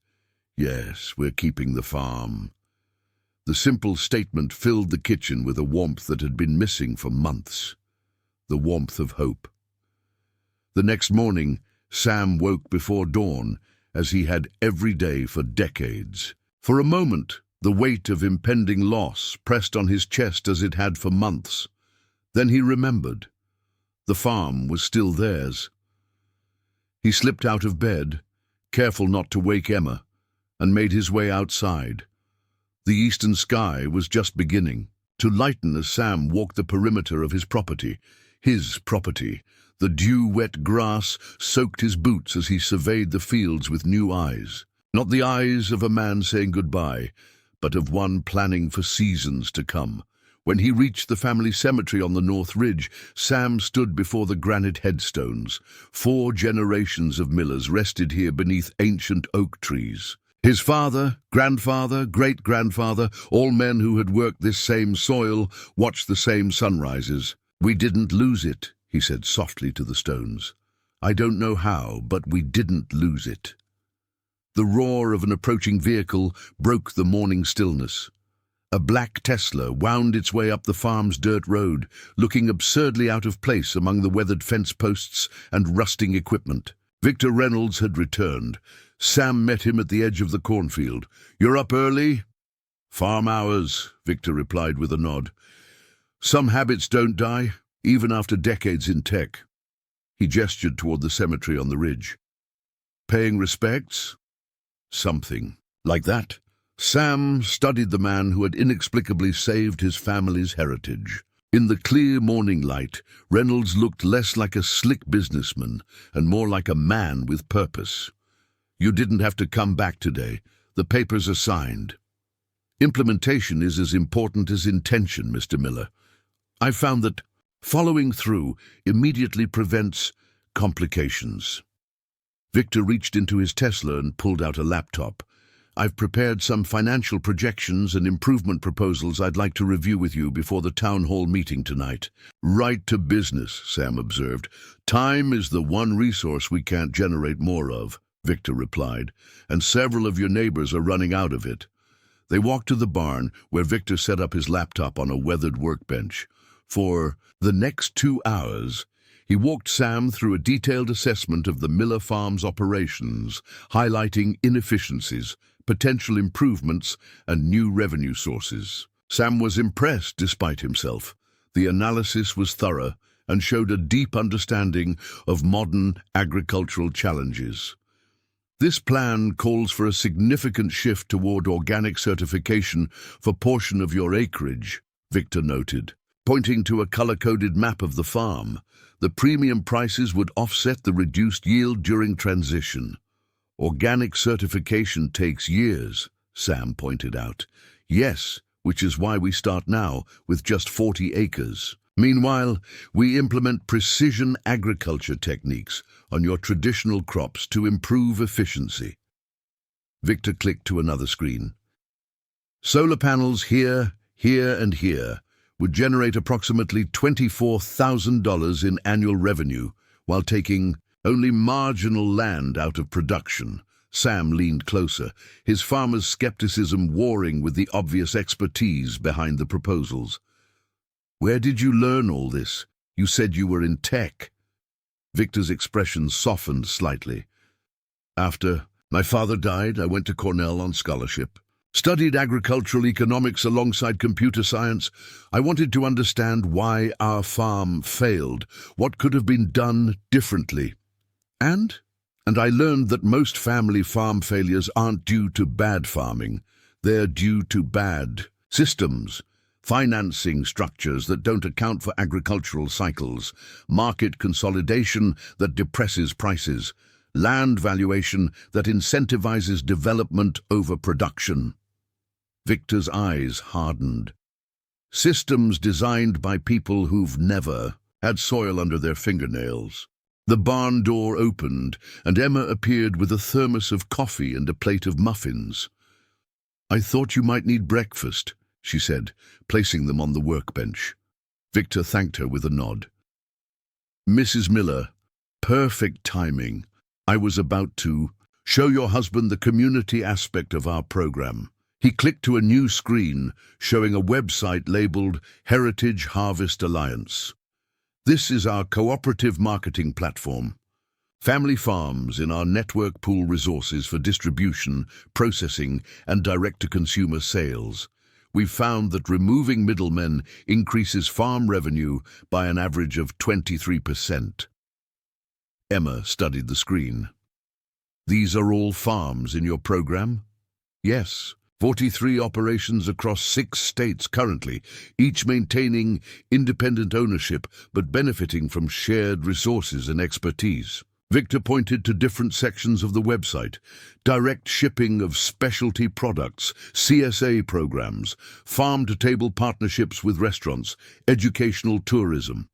"Yes, we're keeping the farm." The simple statement filled the kitchen with a warmth that had been missing for months. The warmth of hope. The next morning, Sam woke before dawn, as he had every day for decades. For a moment, the weight of impending loss pressed on his chest as it had for months. Then he remembered. The farm was still theirs. He slipped out of bed, careful not to wake Emma, and made his way outside. The eastern sky was just beginning to lighten as Sam walked the perimeter of his property. The dew-wet grass soaked his boots as he surveyed the fields with new eyes. Not the eyes of a man saying goodbye, but of one planning for seasons to come. When he reached the family cemetery on the North Ridge, Sam stood before the granite headstones. 4 generations of Millers rested here beneath ancient oak trees. His father, grandfather, great-grandfather, all men who had worked this same soil, watched the same sunrises. "We didn't lose it," he said softly to the stones. "I don't know how, but we didn't lose it." The roar of an approaching vehicle broke the morning stillness. A black Tesla wound its way up the farm's dirt road, looking absurdly out of place among the weathered fence posts and rusting equipment. Victor Reynolds had returned. Sam met him at the edge of the cornfield. "You're up early?" "Farm hours," Victor replied with a nod. "Some habits don't die, even after decades in tech." He gestured toward the cemetery on the ridge. "Paying respects?" "Something like that." Sam studied the man who had inexplicably saved his family's heritage. In the clear morning light, Reynolds looked less like a slick businessman and more like a man with purpose. "You didn't have to come back today. The papers are signed." "Implementation is as important as intention, Mr. Miller. I've found that following through immediately prevents complications." Victor reached into his Tesla and pulled out a laptop. "I've prepared some financial projections and improvement proposals I'd like to review with you before the town hall meeting tonight." "Right to business," Sam observed. "Time is the one resource we can't generate more of," Victor replied, "and several of your neighbors are running out of it." They walked to the barn, where Victor set up his laptop on a weathered workbench. For the next 2 hours, he walked Sam through a detailed assessment of the Miller Farm's operations, highlighting inefficiencies, potential improvements, and new revenue sources. Sam was impressed despite himself. The analysis was thorough and showed a deep understanding of modern agricultural challenges. "This plan calls for a significant shift toward organic certification for portion of your acreage," Victor noted, pointing to a color-coded map of the farm. "The premium prices would offset the reduced yield during transition." "Organic certification takes years," Sam pointed out. "Yes, which is why we start now with just 40 acres. Meanwhile, we implement precision agriculture techniques on your traditional crops to improve efficiency." Victor clicked to another screen. "Solar panels here, here, and here would generate approximately $24,000 in annual revenue while taking only marginal land out of production." Sam leaned closer, his farmer's skepticism warring with the obvious expertise behind the proposals. "Where did you learn all this? You said you were in tech." Victor's expression softened slightly. "After my father died, I went to Cornell on scholarship. Studied agricultural economics alongside computer science. I wanted to understand why our farm failed, what could have been done differently. And I learned that most family farm failures aren't due to bad farming. They're due to bad systems. Financing structures that don't account for agricultural cycles, market consolidation that depresses prices, land valuation that incentivizes development over production." Victor's eyes hardened. "Systems designed by people who've never had soil under their fingernails." The barn door opened, and Emma appeared with a thermos of coffee and a plate of muffins. "I thought you might need breakfast," she said, placing them on the workbench. Victor thanked her with a nod. "Mrs. Miller, perfect timing. I was about to show your husband the community aspect of our program." He clicked to a new screen, showing a website labeled Heritage Harvest Alliance. "This is our cooperative marketing platform. Family farms in our network pool resources for distribution, processing, and direct-to-consumer sales. We've found that removing middlemen increases farm revenue by an average of 23%. Emma studied the screen. These are all farms in your program? Yes. 43 operations across 6 states currently, each maintaining independent ownership but benefiting from shared resources and expertise. Victor pointed to different sections of the website: direct shipping of specialty products, CSA programs, farm-to-table partnerships with restaurants, educational tourism.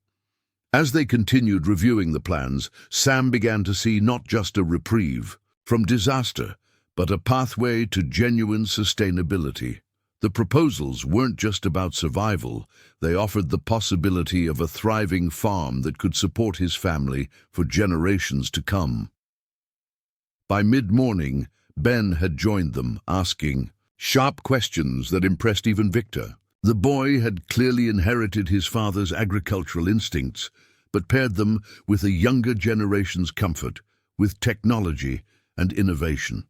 As they continued reviewing the plans, Sam began to see not just a reprieve from disaster, but a pathway to genuine sustainability. The proposals weren't just about survival, they offered the possibility of a thriving farm that could support his family for generations to come. By mid-morning, Ben had joined them, asking sharp questions that impressed even Victor. The boy had clearly inherited his father's agricultural instincts, but paired them with a younger generation's comfort, with technology and innovation.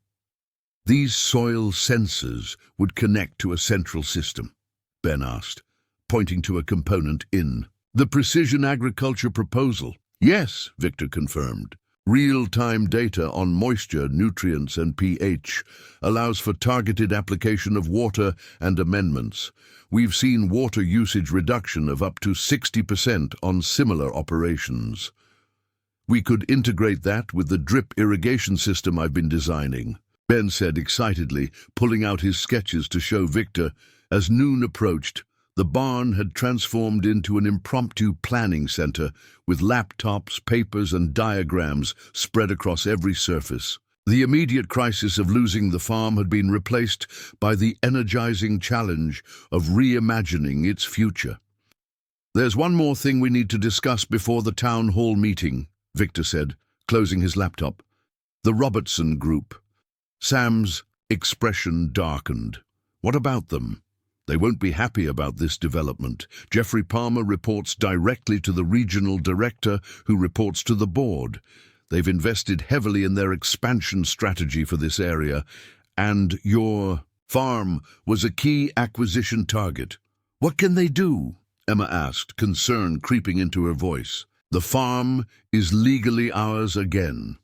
These soil sensors would connect to a central system, Ben asked, pointing to a component in the precision agriculture proposal. Yes, Victor confirmed. Real-time data on moisture, nutrients, and pH allows for targeted application of water and amendments. We've seen water usage reduction of up to 60% on similar operations. We could integrate that with the drip irrigation system I've been designing, Ben said excitedly, pulling out his sketches to show Victor. As noon approached, the barn had transformed into an impromptu planning center with laptops, papers, and diagrams spread across every surface. The immediate crisis of losing the farm had been replaced by the energizing challenge of reimagining its future. There's one more thing we need to discuss before the town hall meeting, Victor said, closing his laptop. The Robertson Group. Sam's expression darkened. What about them? They won't be happy about this development. Jeffrey Palmer reports directly to the regional director, who reports to the board. They've invested heavily in their expansion strategy for this area, and your farm was a key acquisition target. What can they do? Emma asked, concern creeping into her voice. The farm is legally ours again.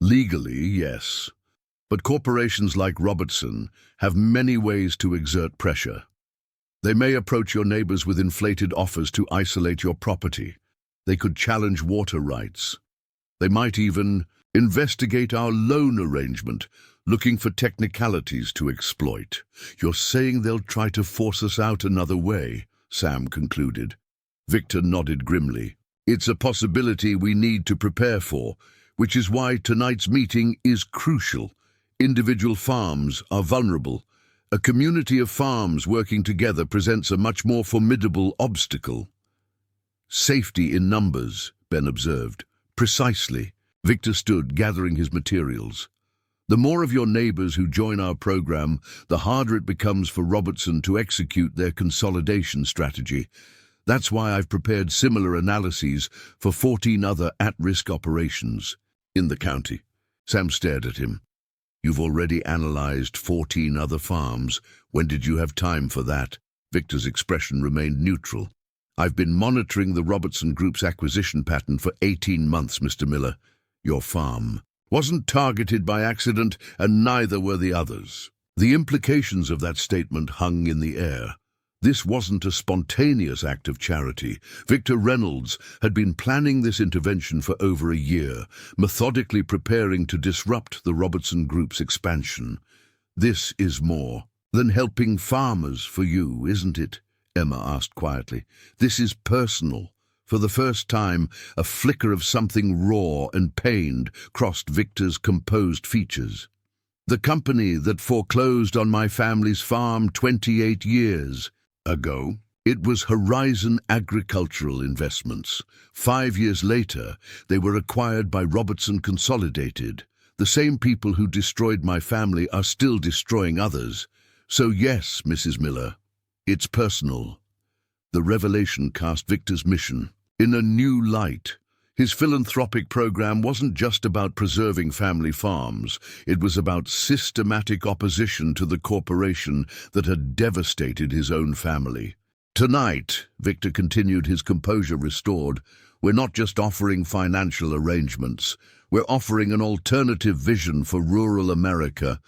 Legally, yes. But corporations like Robertson have many ways to exert pressure. They may approach your neighbors with inflated offers to isolate your property. They could challenge water rights. They might even investigate our loan arrangement, looking for technicalities to exploit. You're saying they'll try to force us out another way, Sam concluded. Victor nodded grimly. It's a possibility we need to prepare for, which is why tonight's meeting is crucial. Individual farms are vulnerable. A community of farms working together presents a much more formidable obstacle. Safety in numbers, Ben observed. Precisely. Victor stood, gathering his materials. The more of your neighbors who join our program, the harder it becomes for Robertson to execute their consolidation strategy. That's why I've prepared similar analyses for 14 other at-risk operations in the county. Sam stared at him. You've already analyzed 14 other farms. When did you have time for that? Victor's expression remained neutral. I've been monitoring the Robertson Group's acquisition pattern for 18 months, Mr. Miller. Your farm wasn't targeted by accident, and neither were the others. The implications of that statement hung in the air. This wasn't a spontaneous act of charity. Victor Reynolds had been planning this intervention for over a year, methodically preparing to disrupt the Robertson Group's expansion. This is more than helping farmers for you, isn't it? Emma asked quietly. This is personal. For the first time, a flicker of something raw and pained crossed Victor's composed features. The company that foreclosed on my family's farm 28 years ago. It was Horizon Agricultural Investments. 5 years later, they were acquired by Robertson Consolidated. The same people who destroyed my family are still destroying others. So yes, Mrs. Miller, it's personal. The revelation cast Victor's mission in a new light. His philanthropic program wasn't just about preserving family farms. It was about systematic opposition to the corporation that had devastated his own family. Tonight, Victor continued, his composure restored, We're not just offering financial arrangements. We're offering an alternative vision for rural America,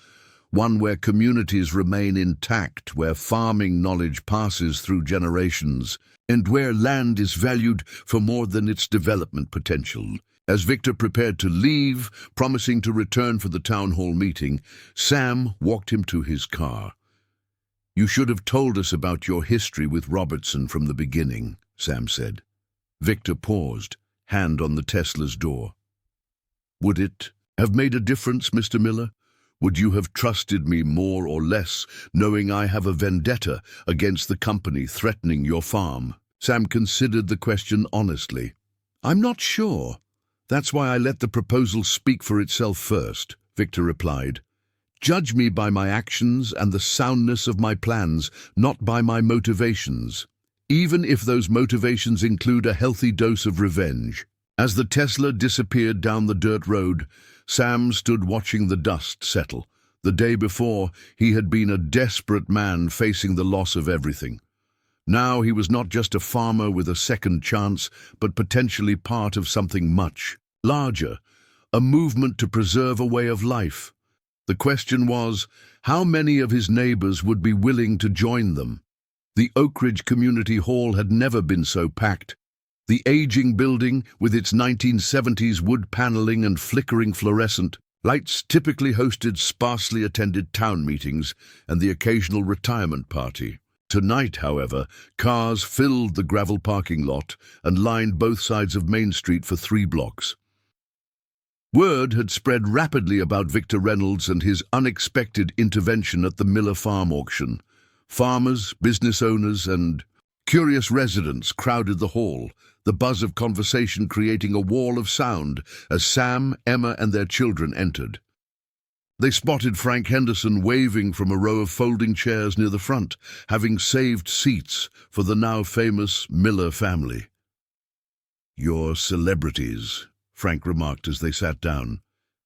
one where communities remain intact, where farming knowledge passes through generations, and where land is valued for more than its development potential. As Victor prepared to leave, promising to return for the town hall meeting, Sam walked him to his car. "You should have told us about your history with Robertson from the beginning," Sam said. Victor paused, hand on the Tesla's door. "Would it have made a difference, Mr. Miller? Would you have trusted me more or less, knowing I have a vendetta against the company threatening your farm?" Sam considered the question honestly. "I'm not sure. That's why I let the proposal speak for itself first," Victor replied. "Judge me by my actions and the soundness of my plans, not by my motivations, even if those motivations include a healthy dose of revenge." As the Tesla disappeared down the dirt road, Sam stood watching the dust settle. The day before, he had been a desperate man facing the loss of everything. Now he was not just a farmer with a second chance, but potentially part of something much larger, a movement to preserve a way of life. The question was, how many of his neighbors would be willing to join them? The Oak Ridge Community Hall had never been so packed. The aging building, with its 1970s wood paneling and flickering fluorescent lights, typically hosted sparsely attended town meetings and the occasional retirement party. Tonight, however, cars filled the gravel parking lot and lined both sides of Main Street for 3 blocks. Word had spread rapidly about Victor Reynolds and his unexpected intervention at the Miller Farm auction. Farmers, business owners, and curious residents crowded the hall, the buzz of conversation creating a wall of sound as Sam, Emma, and their children entered. They spotted Frank Henderson waving from a row of folding chairs near the front, having saved seats for the now famous Miller family. "You're celebrities," Frank remarked as they sat down.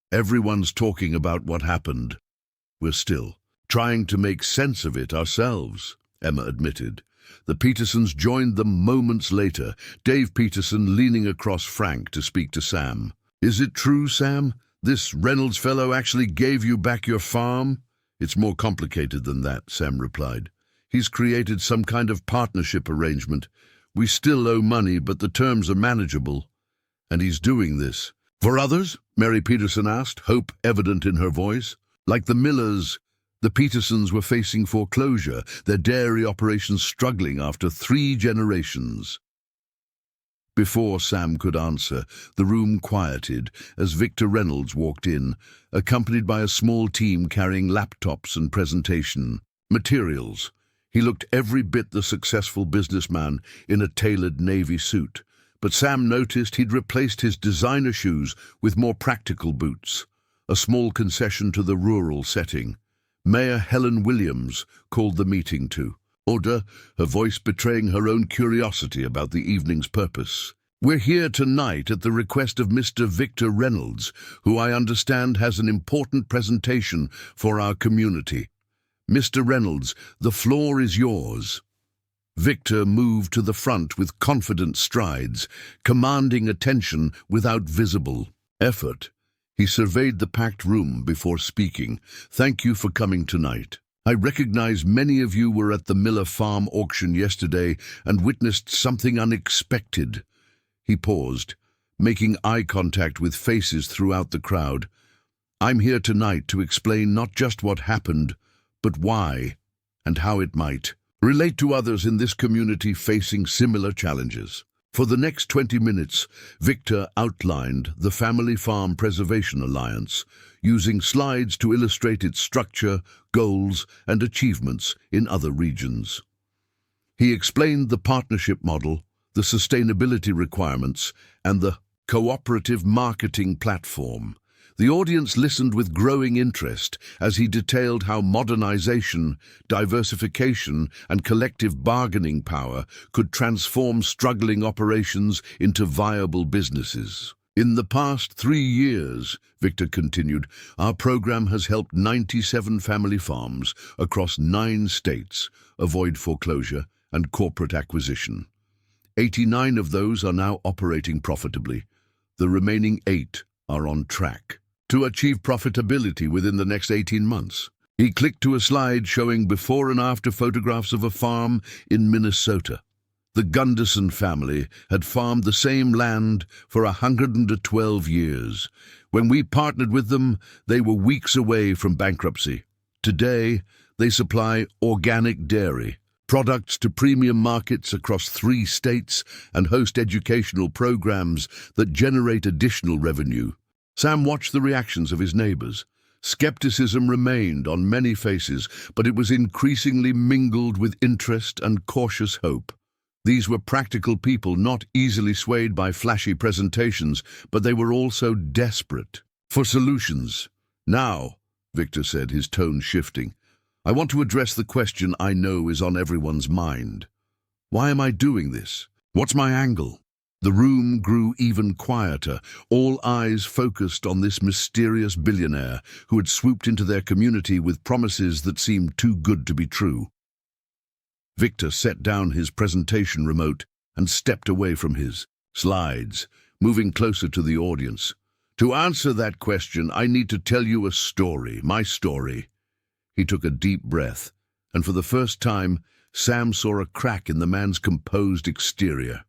"Everyone's talking about what happened. We're still trying to make sense of it ourselves," Emma admitted. The Petersons joined them moments later, Dave Peterson leaning across Frank to speak to Sam. "Is it true, Sam? This Reynolds fellow actually gave you back your farm?" "It's more complicated than that," Sam replied. "He's created some kind of partnership arrangement. We still owe money, but the terms are manageable. And he's doing this for others?" Mary Peterson asked, hope evident in her voice. Like the Millers, the Petersons were facing foreclosure, their dairy operations struggling after 3 generations. Before Sam could answer, the room quieted as Victor Reynolds walked in, accompanied by a small team carrying laptops and presentation materials. He looked every bit the successful businessman in a tailored navy suit, but Sam noticed he'd replaced his designer shoes with more practical boots, a small concession to the rural setting. Mayor Helen Williams called the meeting to order, her voice betraying her own curiosity about the evening's purpose. "We're here tonight at the request of Mr. Victor Reynolds, who I understand has an important presentation for our community. Mr. Reynolds, the floor is yours." Victor moved to the front with confident strides, commanding attention without visible effort. He surveyed the packed room before speaking. "Thank you for coming tonight. I recognize many of you were at the Miller Farm auction yesterday and witnessed something unexpected." He paused, making eye contact with faces throughout the crowd. "I'm here tonight to explain not just what happened, but why and how it might relate to others in this community facing similar challenges." For the next 20 minutes, Victor outlined the Family Farm Preservation Alliance, using slides to illustrate its structure, goals, and achievements in other regions. He explained the partnership model, the sustainability requirements, and the cooperative marketing platform. The audience listened with growing interest as he detailed how modernization, diversification, and collective bargaining power could transform struggling operations into viable businesses. "In the past 3 years," Victor continued, "our program has helped 97 family farms across 9 states avoid foreclosure and corporate acquisition. 89 of those are now operating profitably. The remaining 8 are on track to achieve profitability within the next 18 months. He clicked to a slide showing before and after photographs of a farm in Minnesota. The Gunderson family had farmed the same land for 112 years. When we partnered with them, they were weeks away from bankruptcy. Today, they supply organic dairy products to premium markets across 3 states and host educational programs that generate additional revenue. Sam watched the reactions of his neighbors. Skepticism remained on many faces, but it was increasingly mingled with interest and cautious hope. These were practical people, not easily swayed by flashy presentations, but they were also desperate for solutions. "Now," Victor said, his tone shifting, "I want to address the question I know is on everyone's mind. Why am I doing this? What's my angle?" The room grew even quieter, all eyes focused on this mysterious billionaire who had swooped into their community with promises that seemed too good to be true. Victor set down his presentation remote and stepped away from his slides, moving closer to the audience. "To answer that question, I need to tell you a story, my story." He took a deep breath, and for the first time, Sam saw a crack in the man's composed exterior.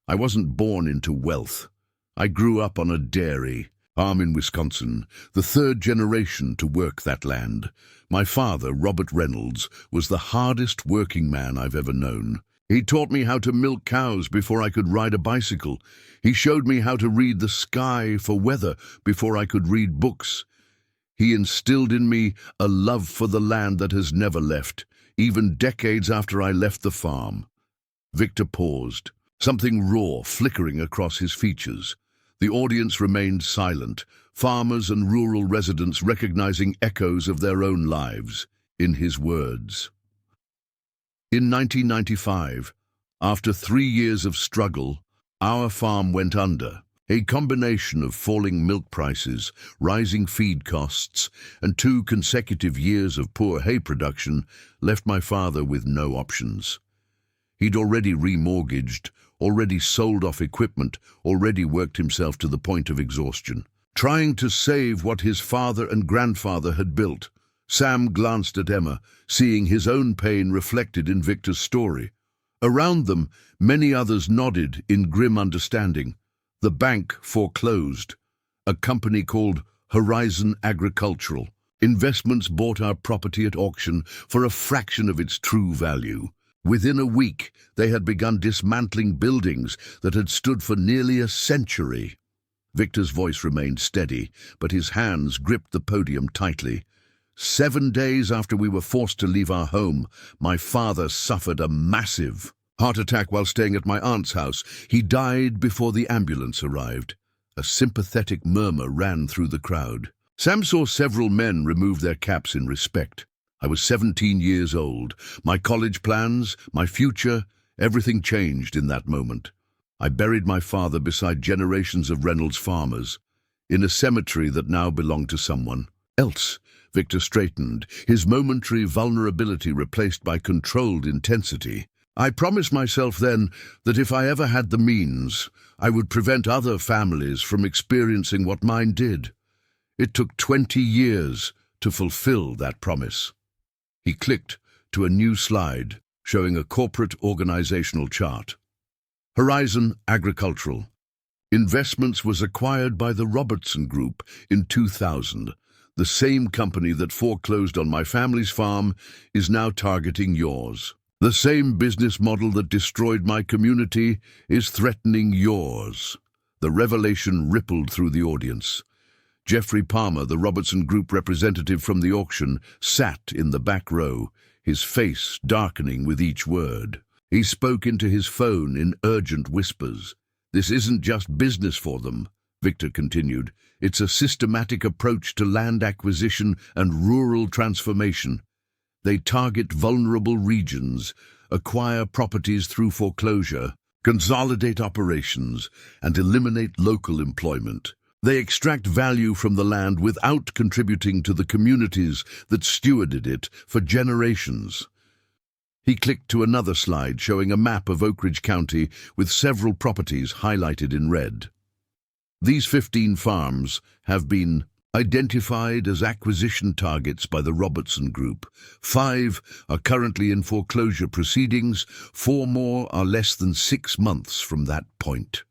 "I wasn't born into wealth. I grew up on a dairy farm in Wisconsin, the 3rd generation to work that land. My father, Robert Reynolds, was the hardest working man I've ever known. He taught me how to milk cows before I could ride a bicycle. He showed me how to read the sky for weather before I could read books. He instilled in me a love for the land that has never left, even decades after I left the farm." Victor paused, something raw flickering across his features. The audience remained silent, farmers and rural residents recognizing echoes of their own lives in his words. In 1995, after 3 years of struggle, our farm went under. A combination of falling milk prices, rising feed costs, and 2 consecutive years of poor hay production left my father with no options. He'd already remortgaged, already sold off equipment, already worked himself to the point of exhaustion. Trying to save what his father and grandfather had built, Sam glanced at Emma, seeing his own pain reflected in Victor's story. Around them, many others nodded in grim understanding. The bank foreclosed. A company called Horizon Agricultural Investments bought our property at auction for a fraction of its true value. Within a week, they had begun dismantling buildings that had stood for nearly a century. Victor's voice remained steady, but his hands gripped the podium tightly. 7 days after we were forced to leave our home, my father suffered a massive heart attack while staying at my aunt's house. He died before the ambulance arrived. A sympathetic murmur ran through the crowd. Sam saw several men remove their caps in respect. I was 17 years old. My college plans, my future, everything changed in that moment. I buried my father beside generations of Reynolds farmers, in a cemetery that now belonged to someone else. Victor straightened, his momentary vulnerability replaced by controlled intensity. I promised myself then that if I ever had the means, I would prevent other families from experiencing what mine did. It took 20 years to fulfill that promise. He clicked to a new slide showing a corporate organizational chart. Horizon Agricultural Investments was acquired by the Robertson Group in 2000. The same company that foreclosed on my family's farm is now targeting yours. The same business model that destroyed my community is threatening yours. The revelation rippled through the audience. Jeffrey Palmer, the Robertson Group representative from the auction, sat in the back row, his face darkening with each word. He spoke into his phone in urgent whispers. "This isn't just business for them," Victor continued. "It's a systematic approach to land acquisition and rural transformation. They target vulnerable regions, acquire properties through foreclosure, consolidate operations, and eliminate local employment. They extract value from the land without contributing to the communities that stewarded it for generations." He clicked to another slide showing a map of Oak Ridge County with several properties highlighted in red. These 15 farms have been identified as acquisition targets by the Robertson Group. 5 are currently in foreclosure proceedings. 4 more are less than 6 months from that point.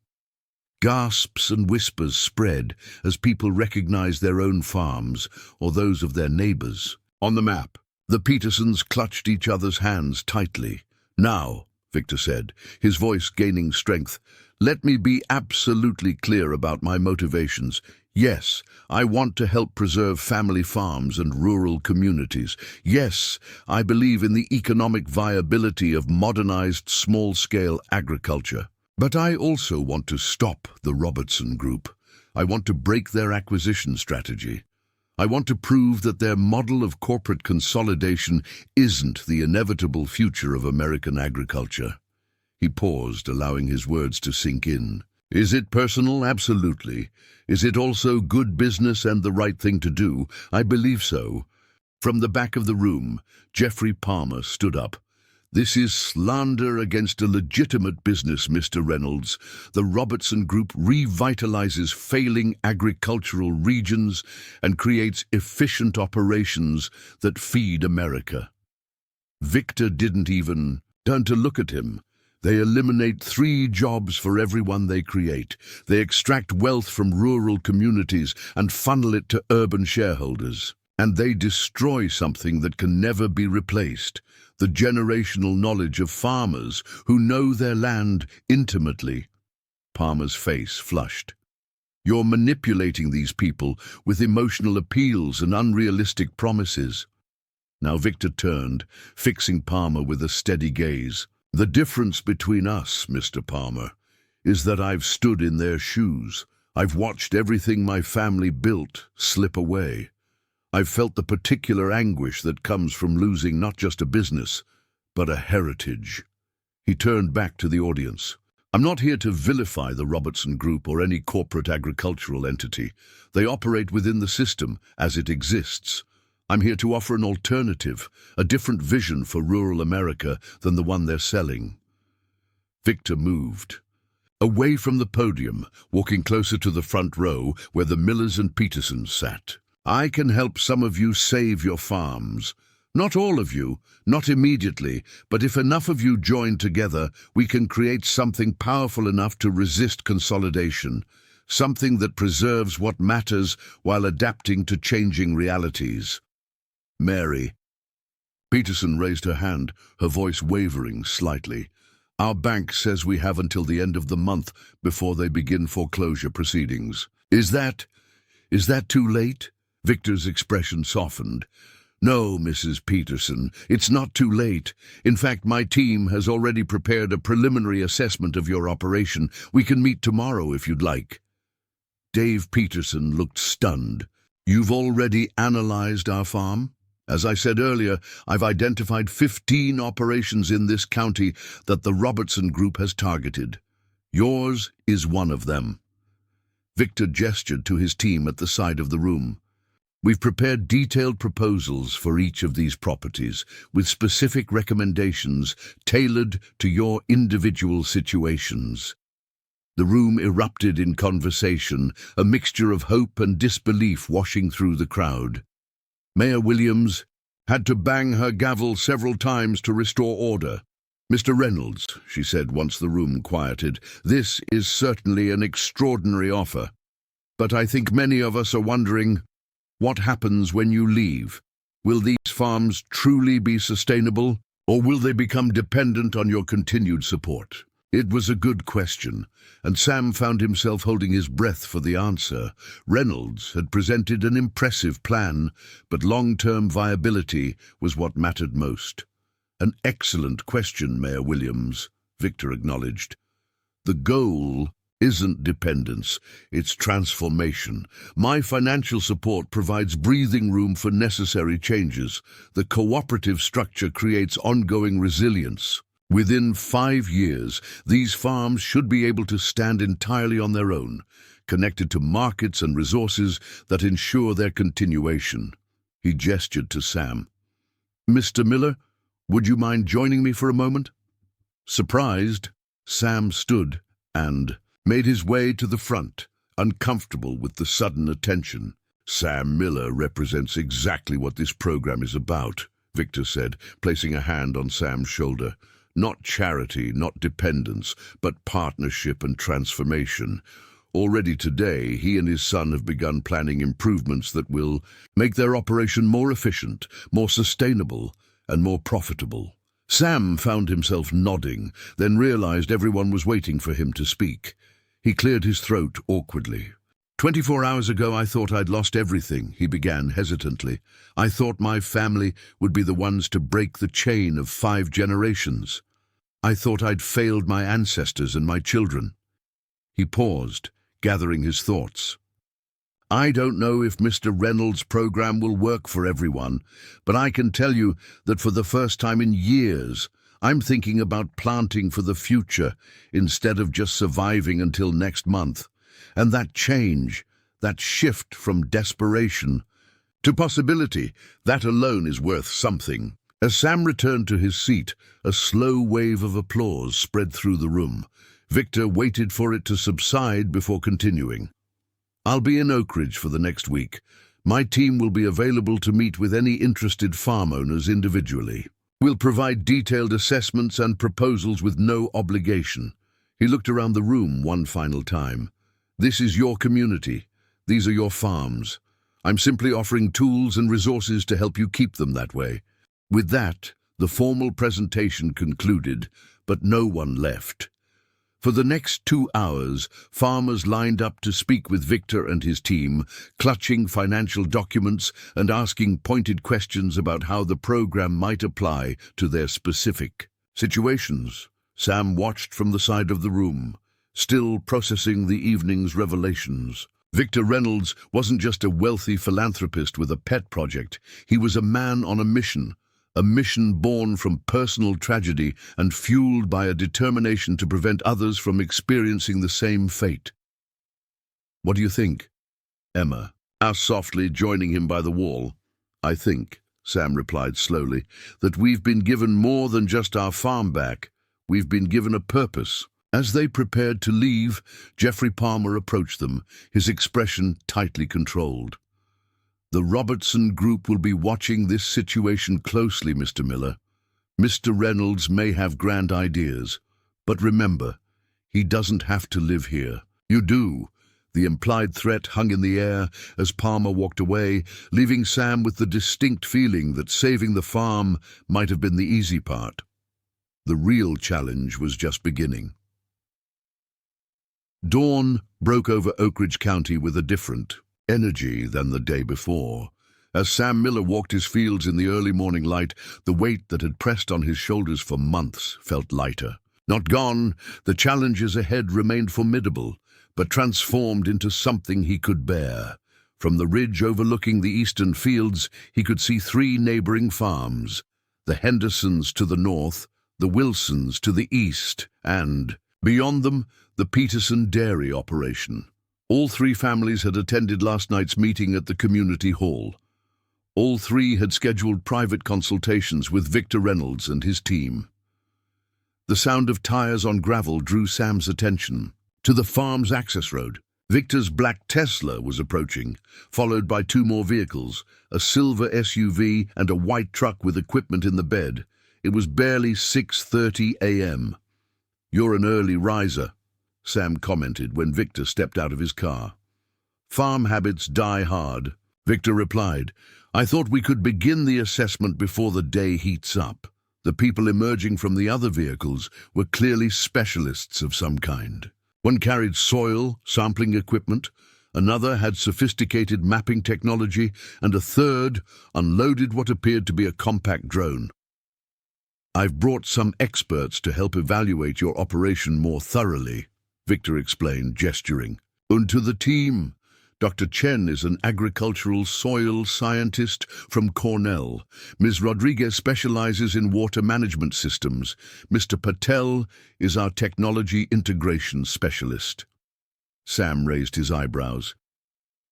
Gasps and whispers spread as people recognize their own farms or those of their neighbors. On the map, the Petersons clutched each other's hands tightly. "Now," Victor said, his voice gaining strength, "let me be absolutely clear about my motivations. Yes, I want to help preserve family farms and rural communities. Yes, I believe in the economic viability of modernized small-scale agriculture. But I also want to stop the Robertson Group. I want to break their acquisition strategy. I want to prove that their model of corporate consolidation isn't the inevitable future of American agriculture." He paused, allowing his words to sink in. "Is it personal? Absolutely. Is it also good business and the right thing to do? I believe so." From the back of the room, Jeffrey Palmer stood up. "This is slander against a legitimate business, Mr. Reynolds. The Robertson Group revitalizes failing agricultural regions and creates efficient operations that feed America." Victor didn't even turn to look at him. "They eliminate 3 jobs for everyone they create. They extract wealth from rural communities and funnel it to urban shareholders. And they destroy something that can never be replaced: the generational knowledge of farmers who know their land intimately." Palmer's face flushed. "You're manipulating these people with emotional appeals and unrealistic promises." Now Victor turned, fixing Palmer with a steady gaze. "The difference between us, Mr. Palmer, is that I've stood in their shoes. I've watched everything my family built slip away. I've felt the particular anguish that comes from losing not just a business, but a heritage." He turned back to the audience. "I'm not here to vilify the Robertson Group or any corporate agricultural entity. They operate within the system as it exists. I'm here to offer an alternative, a different vision for rural America than the one they're selling." Victor moved away from the podium, walking closer to the front row where the Millers and Petersons sat. "I can help some of you save your farms. Not all of you, not immediately, but if enough of you join together, we can create something powerful enough to resist consolidation, something that preserves what matters while adapting to changing realities." "Mary." Peterson raised her hand, her voice wavering slightly. "Our bank says we have until the end of the month before they begin foreclosure proceedings. Is that too late?" Victor's expression softened. "No, Mrs. Peterson, it's not too late. In fact, my team has already prepared a preliminary assessment of your operation. We can meet tomorrow if you'd like." Dave Peterson looked stunned. "You've already analyzed our farm? As I said earlier, I've identified 15 operations in this county that the Robertson Group has targeted. Yours is one of them." Victor gestured to his team at the side of the room. "We've prepared detailed proposals for each of these properties, with specific recommendations tailored to your individual situations." The room erupted in conversation, a mixture of hope and disbelief washing through the crowd. Mayor Williams had to bang her gavel several times to restore order. "Mr. Reynolds," she said once the room quieted, "this is certainly an extraordinary offer. But I think many of us are wondering, what happens when you leave? Will these farms truly be sustainable, or will they become dependent on your continued support?" It was a good question, and Sam found himself holding his breath for the answer. Reynolds had presented an impressive plan, but long-term viability was what mattered most. "An excellent question, Mayor Williams," Victor acknowledged. "The goal isn't dependence, it's transformation. My financial support provides breathing room for necessary changes. The cooperative structure creates ongoing resilience. Within 5 years, these farms should be able to stand entirely on their own, connected to markets and resources that ensure their continuation." He gestured to Sam. "Mr. Miller, Would you mind joining me for a moment?" Surprised, Sam stood and made his way to the front, uncomfortable with the sudden attention. "Sam Miller represents exactly what this program is about," Victor said, placing a hand on Sam's shoulder. "Not charity, not dependence, but partnership and transformation. Already today, he and his son have begun planning improvements that will make their operation more efficient, more sustainable, and more profitable." Sam found himself nodding, then realized everyone was waiting for him to speak. He cleared his throat awkwardly. 24 hours ago, I thought I'd lost everything," he began hesitantly. "I thought my family would be the ones to break the chain of 5 generations. I thought I'd failed my ancestors and my children." He paused, gathering his thoughts. "I don't know if Mr. Reynolds' program will work for everyone, but I can tell you that for the first time in years, I'm thinking about planting for the future instead of just surviving until next month. And that change, that shift from desperation to possibility, that alone is worth something." As Sam returned to his seat, a slow wave of applause spread through the room. Victor waited for it to subside before continuing. "I'll be in Oak Ridge for the next week. My team will be available to meet with any interested farm owners individually. We'll provide detailed assessments and proposals with no obligation." He looked around the room one final time. "This is your community. These are your farms. I'm simply offering tools and resources to help you keep them that way." With that, the formal presentation concluded, but no one left. For the next 2 hours, farmers lined up to speak with Victor and his team, clutching financial documents and asking pointed questions about how the program might apply to their specific situations. Sam watched from the side of the room, still processing the evening's revelations. Victor Reynolds wasn't just a wealthy philanthropist with a pet project. He was a man on a mission born from personal tragedy and fueled by a determination to prevent others from experiencing the same fate. "What do you think?" Emma asked softly, joining him by the wall. "I think," Sam replied slowly, "that we've been given more than just our farm back. We've been given a purpose." As they prepared to leave, Jeffrey Palmer approached them, his expression tightly controlled. "The Robertson Group will be watching this situation closely, Mr. Miller. Mr. Reynolds may have grand ideas, but remember, he doesn't have to live here. You do." The implied threat hung in the air as Palmer walked away, leaving Sam with the distinct feeling that saving the farm might have been the easy part. The real challenge was just beginning. Dawn broke over Oak Ridge County with a different energy than the day before. As Sam Miller walked his fields in the early morning light, the weight that had pressed on his shoulders for months felt lighter. Not gone, the challenges ahead remained formidable, but transformed into something he could bear. From the ridge overlooking the eastern fields, he could see 3 neighboring farms: the Hendersons to the north, the Wilsons to the east, and, beyond them, the Peterson dairy operation. All 3 families had attended last night's meeting at the community hall. All 3 had scheduled private consultations with Victor Reynolds and his team. The sound of tires on gravel drew Sam's attention. To the farm's access road, Victor's black Tesla was approaching, followed by 2 more vehicles, a silver SUV and a white truck with equipment in the bed. It was barely 6:30 a.m. "You're an early riser," Sam commented when Victor stepped out of his car. "Farm habits die hard," Victor replied. "I thought we could begin the assessment before the day heats up." The people emerging from the other vehicles were clearly specialists of some kind. One carried soil sampling equipment, another had sophisticated mapping technology, and a third unloaded what appeared to be a compact drone. "I've brought some experts to help evaluate your operation more thoroughly," Victor explained, gesturing. "And to the team. Dr. Chen is an agricultural soil scientist from Cornell. Ms. Rodriguez specializes in water management systems. Mr. Patel is our technology integration specialist." Sam raised his eyebrows.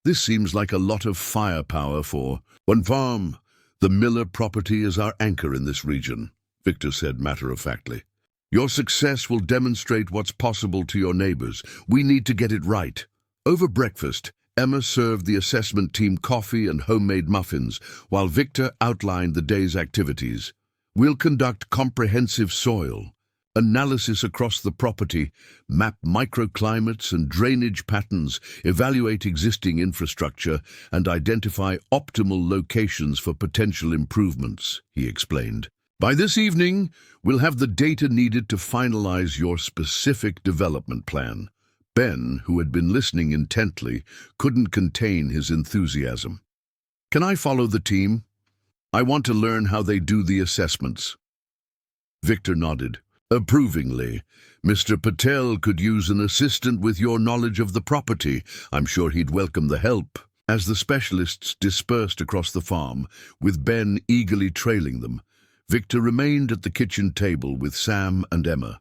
"This seems like a lot of firepower for one farm. The Miller property is our anchor in this region. Victor said matter-of-factly. Your success will demonstrate what's possible to your neighbors. We need to get it right. Over breakfast, Emma served the assessment team coffee and homemade muffins, while Victor outlined the day's activities. We'll conduct comprehensive soil analysis across the property, map microclimates and drainage patterns, evaluate existing infrastructure, and identify optimal locations for potential improvements, he explained. By this evening, we'll have the data needed to finalize your specific development plan. Ben, who had been listening intently, couldn't contain his enthusiasm. Can I follow the team? I want to learn how they do the assessments. Victor nodded. Approvingly. Mr. Patel could use an assistant with your knowledge of the property. I'm sure he'd welcome the help. As the specialists dispersed across the farm, with Ben eagerly trailing them, Victor remained at the kitchen table with Sam and Emma.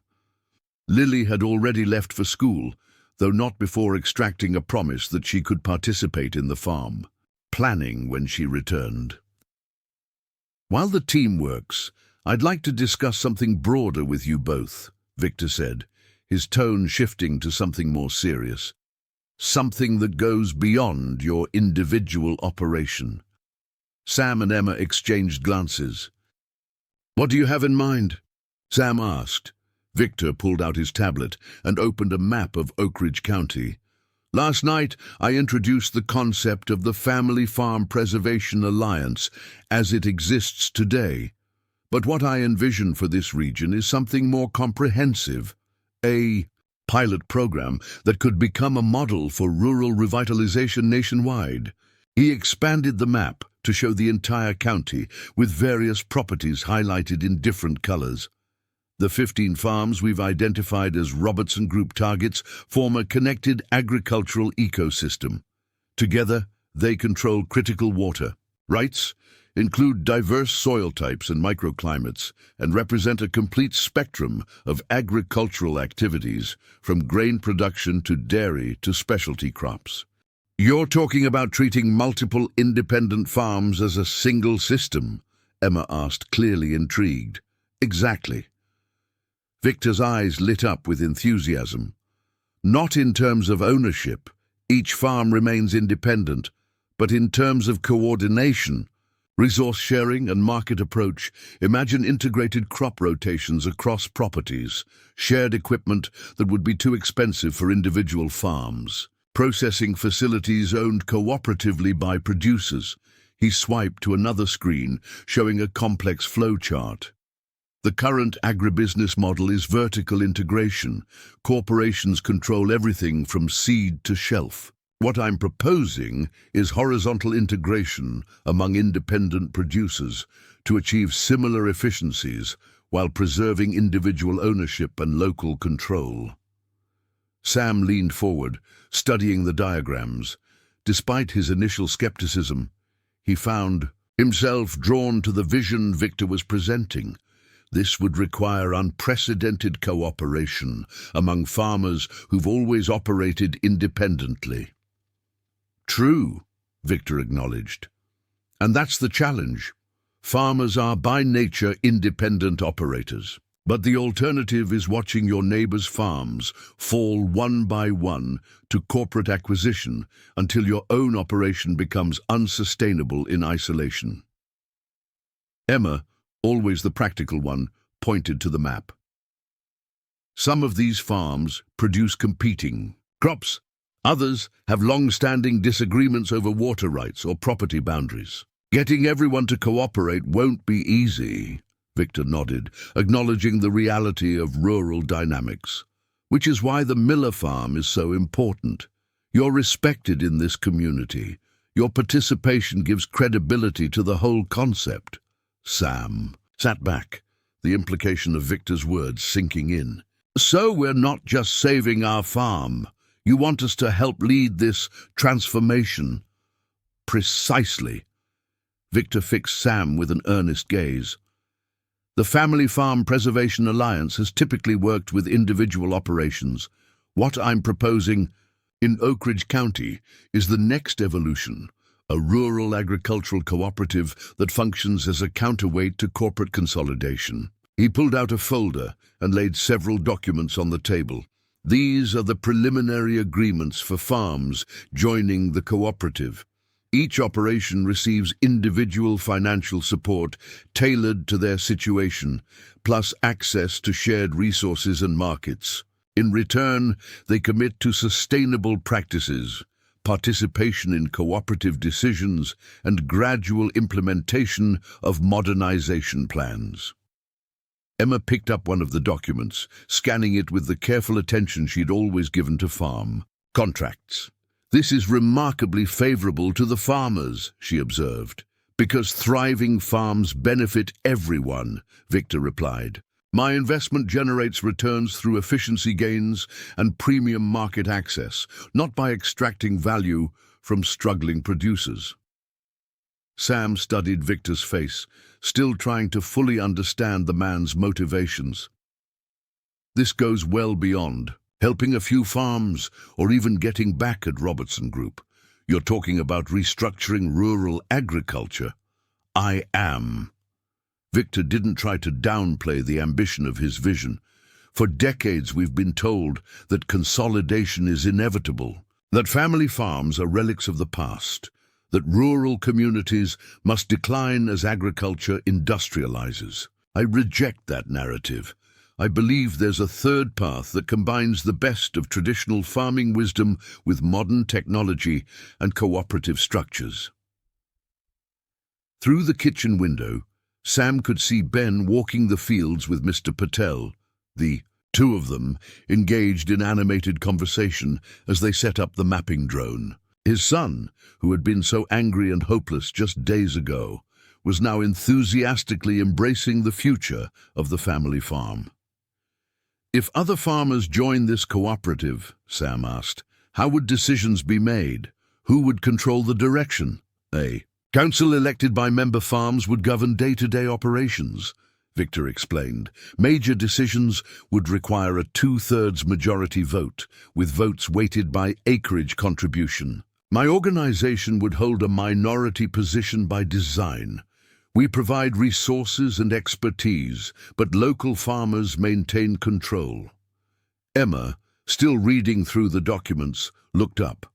Lily had already left for school, though not before extracting a promise that she could participate in the farm, planning when she returned. While the team works, I'd like to discuss something broader with you both, Victor said, his tone shifting to something more serious. Something that goes beyond your individual operation. Sam and Emma exchanged glances. What do you have in mind? Sam asked. Victor pulled out his tablet and opened a map of Oak Ridge County. Last night, I introduced the concept of the Family Farm Preservation Alliance as it exists today. But what I envision for this region is something more comprehensive, a pilot program that could become a model for rural revitalization nationwide. He expanded the map to show the entire county, with various properties highlighted in different colors. The 15 farms we've identified as Robertson Group targets form a connected agricultural ecosystem. Together, they control critical water rights, include diverse soil types and microclimates, and represent a complete spectrum of agricultural activities, from grain production to dairy to specialty crops. You're talking about treating multiple independent farms as a single system? Emma asked, clearly intrigued. Exactly. Victor's eyes lit up with enthusiasm. Not in terms of ownership, each farm remains independent, but in terms of coordination, resource sharing and market approach. Imagine integrated crop rotations across properties, shared equipment that would be too expensive for individual farms, processing facilities owned cooperatively by producers. He swiped to another screen, showing a complex flow chart. The current agribusiness model is vertical integration. Corporations control everything from seed to shelf. What I'm proposing is horizontal integration among independent producers to achieve similar efficiencies while preserving individual ownership and local control. Sam leaned forward, studying the diagrams. Despite his initial skepticism, he found himself drawn to the vision Victor was presenting. This would require unprecedented cooperation among farmers who've always operated independently. True, Victor acknowledged. And that's the challenge. Farmers are by nature independent operators. But the alternative is watching your neighbors' farms fall one by one to corporate acquisition until your own operation becomes unsustainable in isolation. Emma, always the practical one, pointed to the map. Some of these farms produce competing crops. Others have long-standing disagreements over water rights or property boundaries. Getting everyone to cooperate won't be easy, Victor nodded, acknowledging the reality of rural dynamics, which is why the Miller farm is so important. You're respected in this community. Your participation gives credibility to the whole concept. Sam sat back, the implication of Victor's words sinking in. So we're not just saving our farm. You want us to help lead this transformation? Precisely. Victor fixed Sam with an earnest gaze. The Family Farm Preservation Alliance has typically worked with individual operations. What I'm proposing in Oak Ridge County is the next evolution, a rural agricultural cooperative that functions as a counterweight to corporate consolidation. He pulled out a folder and laid several documents on the table. These are the preliminary agreements for farms joining the cooperative. Each operation receives individual financial support tailored to their situation, plus access to shared resources and markets. In return, they commit to sustainable practices, participation in cooperative decisions, and gradual implementation of modernization plans. Emma picked up one of the documents, scanning it with the careful attention she'd always given to farm contracts. "This is remarkably favorable to the farmers," she observed. "Because thriving farms benefit everyone," Victor replied. "My investment generates returns through efficiency gains and premium market access, not by extracting value from struggling producers." Sam studied Victor's face, still trying to fully understand the man's motivations. "This goes well beyond helping a few farms or even getting back at Robertson Group. You're talking about restructuring rural agriculture." "I am." Victor didn't try to downplay the ambition of his vision. "For decades we've been told that consolidation is inevitable, that family farms are relics of the past, that rural communities must decline as agriculture industrializes. I reject that narrative. I believe there's a third path that combines the best of traditional farming wisdom with modern technology and cooperative structures." Through the kitchen window, Sam could see Ben walking the fields with Mr. Patel. The two of them engaged in animated conversation as they set up the mapping drone. His son, who had been so angry and hopeless just days ago, was now enthusiastically embracing the future of the family farm. "If other farmers join this cooperative," Sam asked, "how would decisions be made? Who would control the direction?" "A council elected by member farms would govern day-to-day operations," Victor explained. "Major decisions would require a 2/3 majority vote, with votes weighted by acreage contribution. My organization would hold a minority position by design. We provide resources and expertise, but local farmers maintain control." Emma, still reading through the documents, looked up.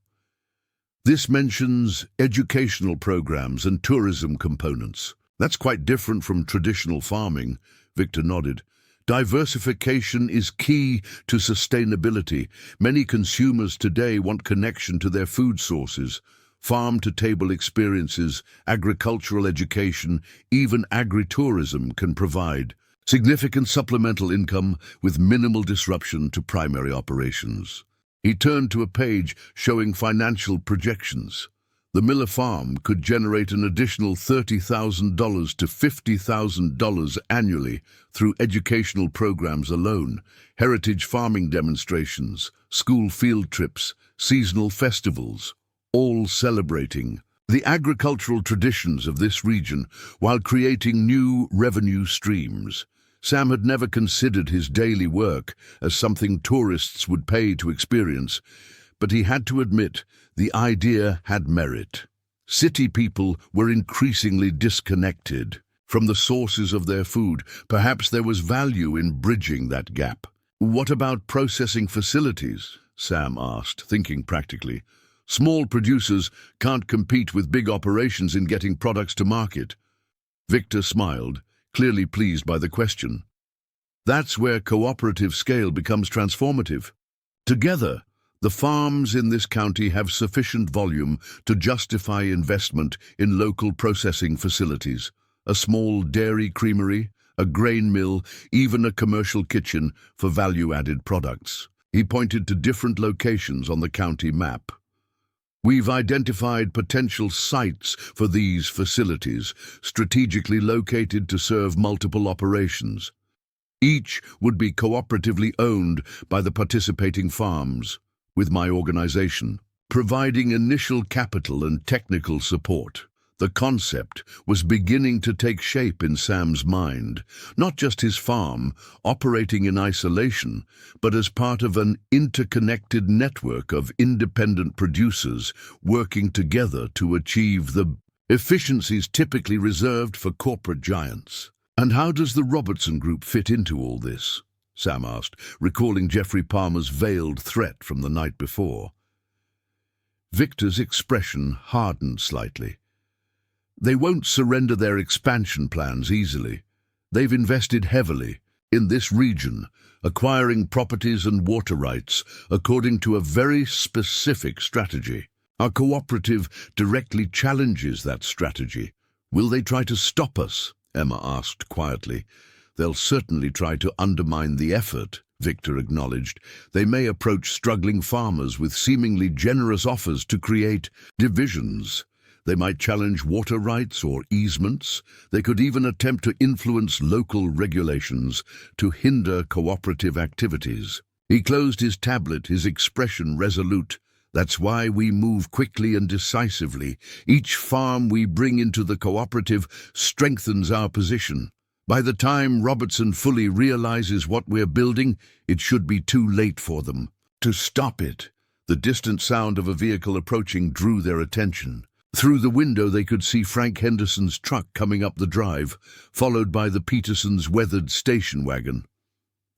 "This mentions educational programs and tourism components. That's quite different from traditional farming," Victor nodded. "Diversification is key to sustainability. Many consumers today want connection to their food sources. Farm-to-table experiences, agricultural education, even agritourism can provide significant supplemental income with minimal disruption to primary operations." He turned to a page showing financial projections. The Miller farm could generate an additional $30,000 to $50,000 annually through educational programs alone, heritage farming demonstrations, school field trips, seasonal festivals, all celebrating the agricultural traditions of this region while creating new revenue streams. Sam had never considered his daily work as something tourists would pay to experience, but he had to admit the idea had merit. City people were increasingly disconnected from the sources of their food. Perhaps there was value in bridging that gap. "What about processing facilities?" Sam asked, thinking practically. "Small producers can't compete with big operations in getting products to market." Victor smiled, clearly pleased by the question. "That's where cooperative scale becomes transformative. Together, the farms in this county have sufficient volume to justify investment in local processing facilities, a small dairy creamery, a grain mill, even a commercial kitchen for value-added products." He pointed to different locations on the county map. "We've identified potential sites for these facilities, strategically located to serve multiple operations. Each would be cooperatively owned by the participating farms, with my organization providing initial capital and technical support." The concept was beginning to take shape in Sam's mind, not just his farm operating in isolation, but as part of an interconnected network of independent producers working together to achieve the efficiencies typically reserved for corporate giants. "And how does the Robertson Group fit into all this?" Sam asked, recalling Jeffrey Palmer's veiled threat from the night before. Victor's expression hardened slightly. "They won't surrender their expansion plans easily. They've invested heavily in this region, acquiring properties and water rights according to a very specific strategy. Our cooperative directly challenges that strategy. Will they try to stop us?" Emma asked quietly. "They'll certainly try to undermine the effort," Victor acknowledged. "They may approach struggling farmers with seemingly generous offers to create divisions. They might challenge water rights or easements. They could even attempt to influence local regulations to hinder cooperative activities." He closed his tablet, his expression resolute. "That's why we move quickly and decisively. Each farm we bring into the cooperative strengthens our position. By the time Robertson fully realizes what we're building, it should be too late for them to stop it." The distant sound of a vehicle approaching drew their attention. Through the window they could see Frank Henderson's truck coming up the drive, followed by the Petersons' weathered station wagon.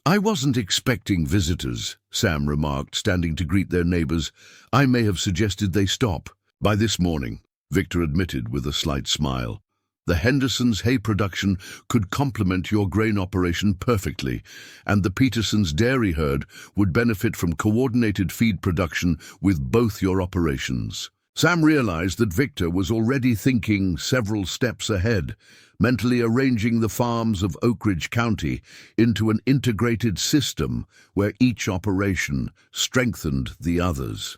"I wasn't expecting visitors," Sam remarked, standing to greet their neighbors. "I may have suggested they stop." "By this morning," Victor admitted with a slight smile. "The Hendersons' hay production could complement your grain operation perfectly, and the Petersons' dairy herd would benefit from coordinated feed production with both your operations." Sam realized that Victor was already thinking several steps ahead, mentally arranging the farms of Oak Ridge County into an integrated system where each operation strengthened the others.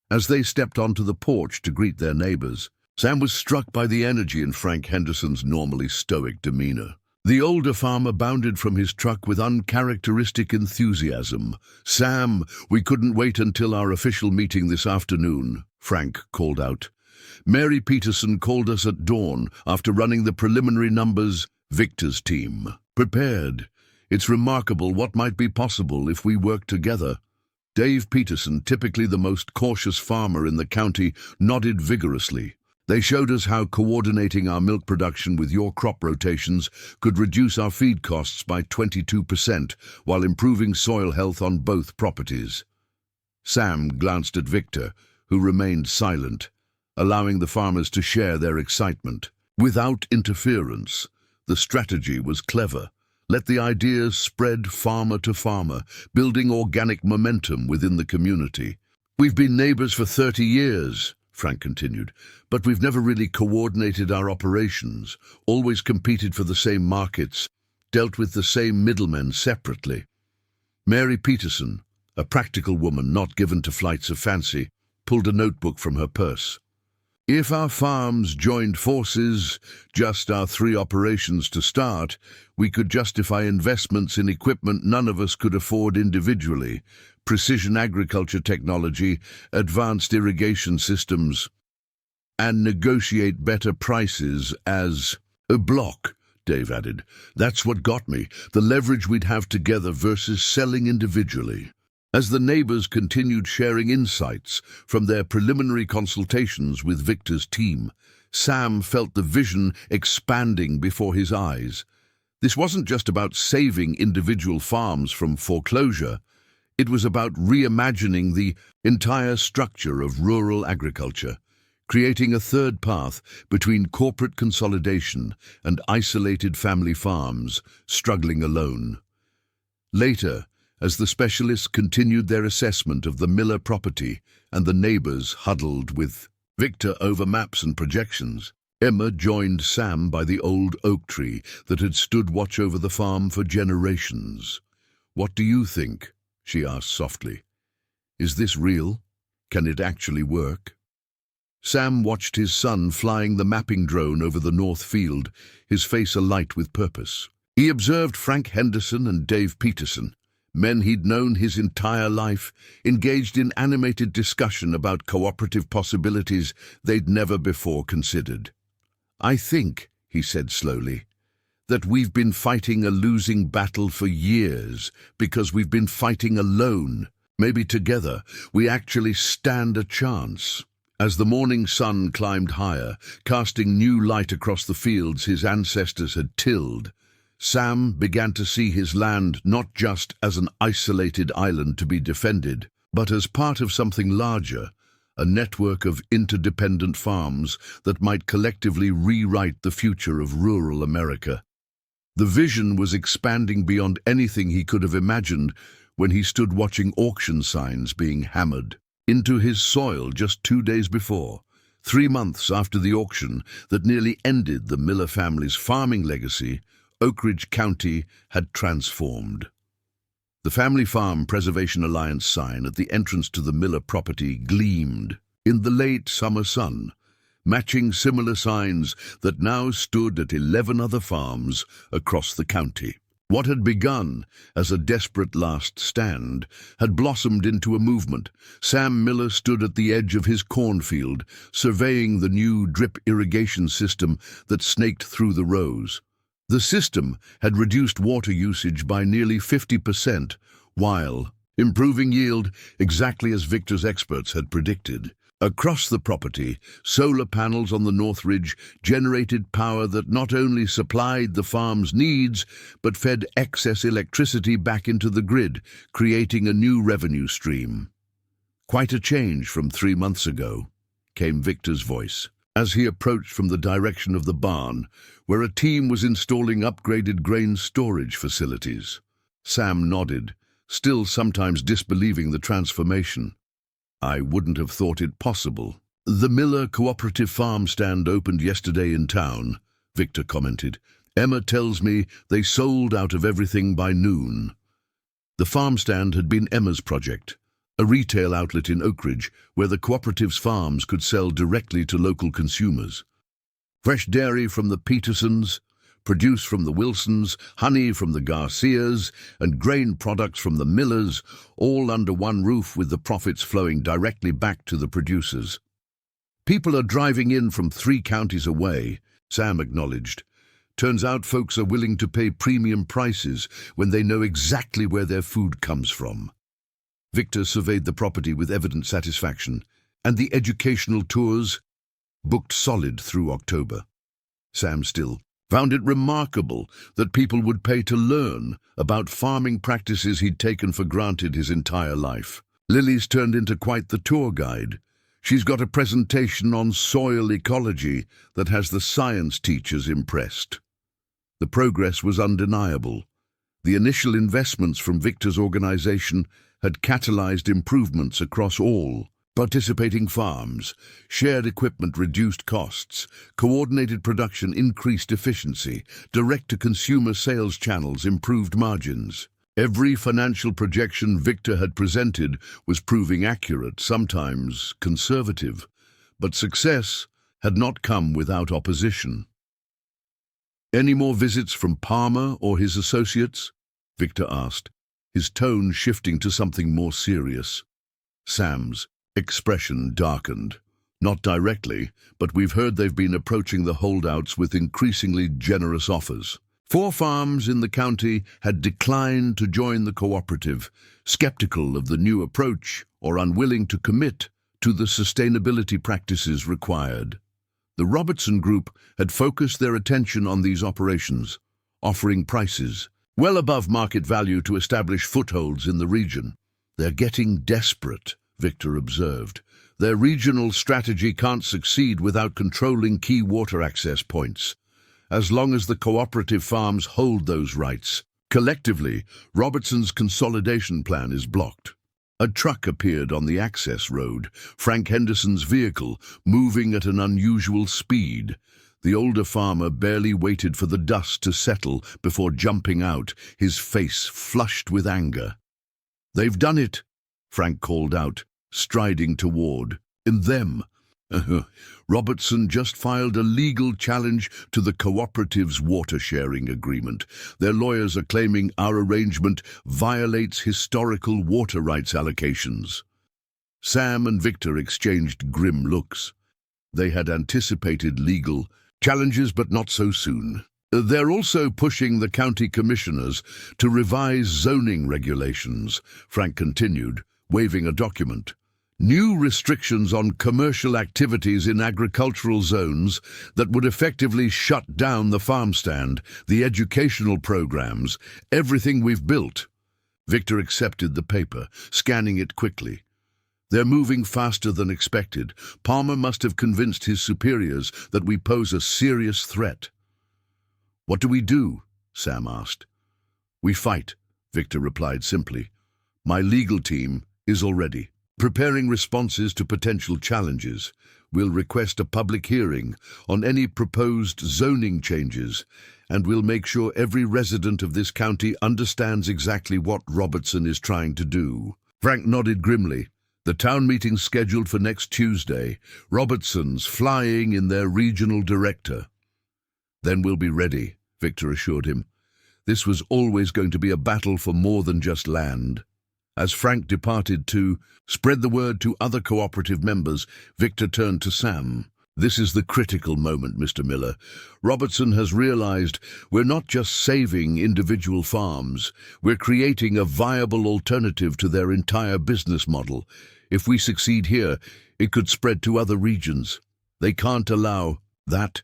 As they stepped onto the porch to greet their neighbors, Sam was struck by the energy in Frank Henderson's normally stoic demeanor. The older farmer bounded from his truck with uncharacteristic enthusiasm. "Sam, we couldn't wait until our official meeting this afternoon," Frank called out. "Mary Peterson called us at dawn after running the preliminary numbers. Victor's team prepared. It's remarkable what might be possible if we work together." Dave Peterson, typically the most cautious farmer in the county, nodded vigorously. "They showed us how coordinating our milk production with your crop rotations could reduce our feed costs by 22% while improving soil health on both properties." Sam glanced at Victor, who remained silent, allowing the farmers to share their excitement. Without interference, the strategy was clever. Let the ideas spread farmer to farmer, building organic momentum within the community. "We've been neighbors for 30 years, Frank continued, "but we've never really coordinated our operations, always competed for the same markets, dealt with the same middlemen separately." Mary Peterson, a practical woman not given to flights of fancy, pulled a notebook from her purse. "If our farms joined forces, just our 3 operations to start, we could justify investments in equipment none of us could afford individually. Precision agriculture technology, advanced irrigation systems, and negotiate better prices as a block," Dave added. "That's what got me, the leverage we'd have together versus selling individually." As the neighbors continued sharing insights from their preliminary consultations with Victor's team, Sam felt the vision expanding before his eyes. This wasn't just about saving individual farms from foreclosure. It was about reimagining the entire structure of rural agriculture, creating a third path between corporate consolidation and isolated family farms struggling alone. Later, as the specialists continued their assessment of the Miller property and the neighbors huddled with Victor over maps and projections, Emma joined Sam by the old oak tree that had stood watch over the farm for generations. "What do you think?" she asked softly. "Is this real? Can it actually work?" Sam watched his son flying the mapping drone over the north field, his face alight with purpose. He observed Frank Henderson and Dave Peterson, men he'd known his entire life, engaged in animated discussion about cooperative possibilities they'd never before considered. "I think," he said slowly, "that we've been fighting a losing battle for years because we've been fighting alone. Maybe together we actually stand a chance." As the morning sun climbed higher, casting new light across the fields his ancestors had tilled, Sam began to see his land not just as an isolated island to be defended, but as part of something larger, a network of interdependent farms that might collectively rewrite the future of rural America. The vision was expanding beyond anything he could have imagined when he stood watching auction signs being hammered into his soil just 2 days before, 3 months after the auction that nearly ended the Miller family's farming legacy. Oak Ridge County had transformed. The Family Farm Preservation Alliance sign at the entrance to the Miller property gleamed in the late summer sun, matching similar signs that now stood at 11 other farms across the county. What had begun as a desperate last stand had blossomed into a movement. Sam Miller stood at the edge of his cornfield, surveying the new drip irrigation system that snaked through the rows. The system had reduced water usage by nearly 50%, while improving yield exactly as Victor's experts had predicted. Across the property, solar panels on the North Ridge generated power that not only supplied the farm's needs, but fed excess electricity back into the grid, creating a new revenue stream. Quite a change from 3 months ago, came Victor's voice, as he approached from the direction of the barn, where a team was installing upgraded grain storage facilities. Sam nodded, still sometimes disbelieving the transformation. I wouldn't have thought it possible. The Miller Cooperative Farm stand opened yesterday in town, Victor commented. Emma tells me they sold out of everything by noon. The farm stand had been Emma's project, a retail outlet in Oak Ridge where the cooperative's farms could sell directly to local consumers. Fresh dairy from the Petersons, produce from the Wilsons, honey from the Garcias, and grain products from the Millers, all under one roof with the profits flowing directly back to the producers. People are driving in from 3 counties away, Sam acknowledged. Turns out folks are willing to pay premium prices when they know exactly where their food comes from. Victor surveyed the property with evident satisfaction, and the educational tours booked solid through October. Sam still found it remarkable that people would pay to learn about farming practices he'd taken for granted his entire life. Lily's turned into quite the tour guide. She's got a presentation on soil ecology that has the science teachers impressed. The progress was undeniable. The initial investments from Victor's organization had catalyzed improvements across all participating farms. Shared equipment reduced costs, coordinated production increased efficiency, direct-to-consumer sales channels improved margins. Every financial projection Victor had presented was proving accurate, sometimes conservative, but success had not come without opposition. Any more visits from Palmer or his associates? Victor asked, his tone shifting to something more serious. Sam's expression darkened. Not directly, but we've heard they've been approaching the holdouts with increasingly generous offers. 4 farms in the county had declined to join the cooperative, skeptical of the new approach or unwilling to commit to the sustainability practices required. The Robertson Group had focused their attention on these operations, offering prices well above market value to establish footholds in the region. They're getting desperate, Victor observed. Their regional strategy can't succeed without controlling key water access points. As long as the cooperative farms hold those rights, collectively, Robertson's consolidation plan is blocked. A truck appeared on the access road, Frank Henderson's vehicle, moving at an unusual speed. The older farmer barely waited for the dust to settle before jumping out, his face flushed with anger. "They've done it," Frank called out, striding toward them. Robertson just filed a legal challenge to the cooperative's water-sharing agreement. Their lawyers are claiming our arrangement violates historical water rights allocations. Sam and Victor exchanged grim looks. They had anticipated legal challenges, but not so soon. They're also pushing the county commissioners to revise zoning regulations, Frank continued, waving a document. New restrictions on commercial activities in agricultural zones that would effectively shut down the farm stand, the educational programs, everything we've built. Victor accepted the paper, scanning it quickly. They're moving faster than expected. Palmer must have convinced his superiors that we pose a serious threat. What do we do? Sam asked. We fight, Victor replied simply. My legal team is already preparing responses to potential challenges. We'll request a public hearing on any proposed zoning changes, and we'll make sure every resident of this county understands exactly what Robertson is trying to do. Frank nodded grimly. The town meeting's scheduled for next Tuesday. Robertson's flying in their regional director. Then we'll be ready, Victor assured him. This was always going to be a battle for more than just land. As Frank departed to spread the word to other cooperative members, Victor turned to Sam. This is the critical moment, Mr. Miller. Robertson has realized we're not just saving individual farms, we're creating a viable alternative to their entire business model. If we succeed here, it could spread to other regions. They can't allow that.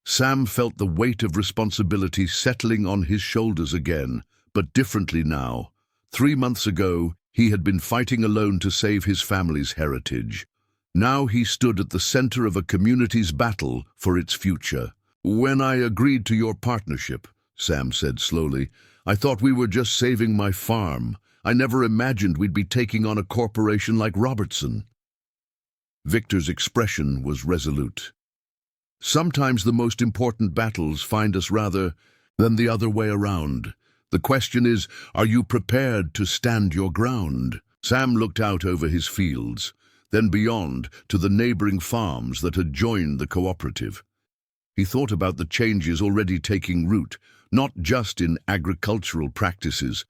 Sam felt the weight of responsibility settling on his shoulders again, but differently now. 3 months ago, he had been fighting alone to save his family's heritage. Now he stood at the center of a community's battle for its future. When I agreed to your partnership, Sam said slowly, I thought we were just saving my farm. I never imagined we'd be taking on a corporation like Robertson. Victor's expression was resolute. Sometimes the most important battles find us rather than the other way around. The question is, are you prepared to stand your ground? Sam looked out over his fields, then beyond to the neighboring farms that had joined the cooperative. He thought about the changes already taking root, not just in agricultural practices,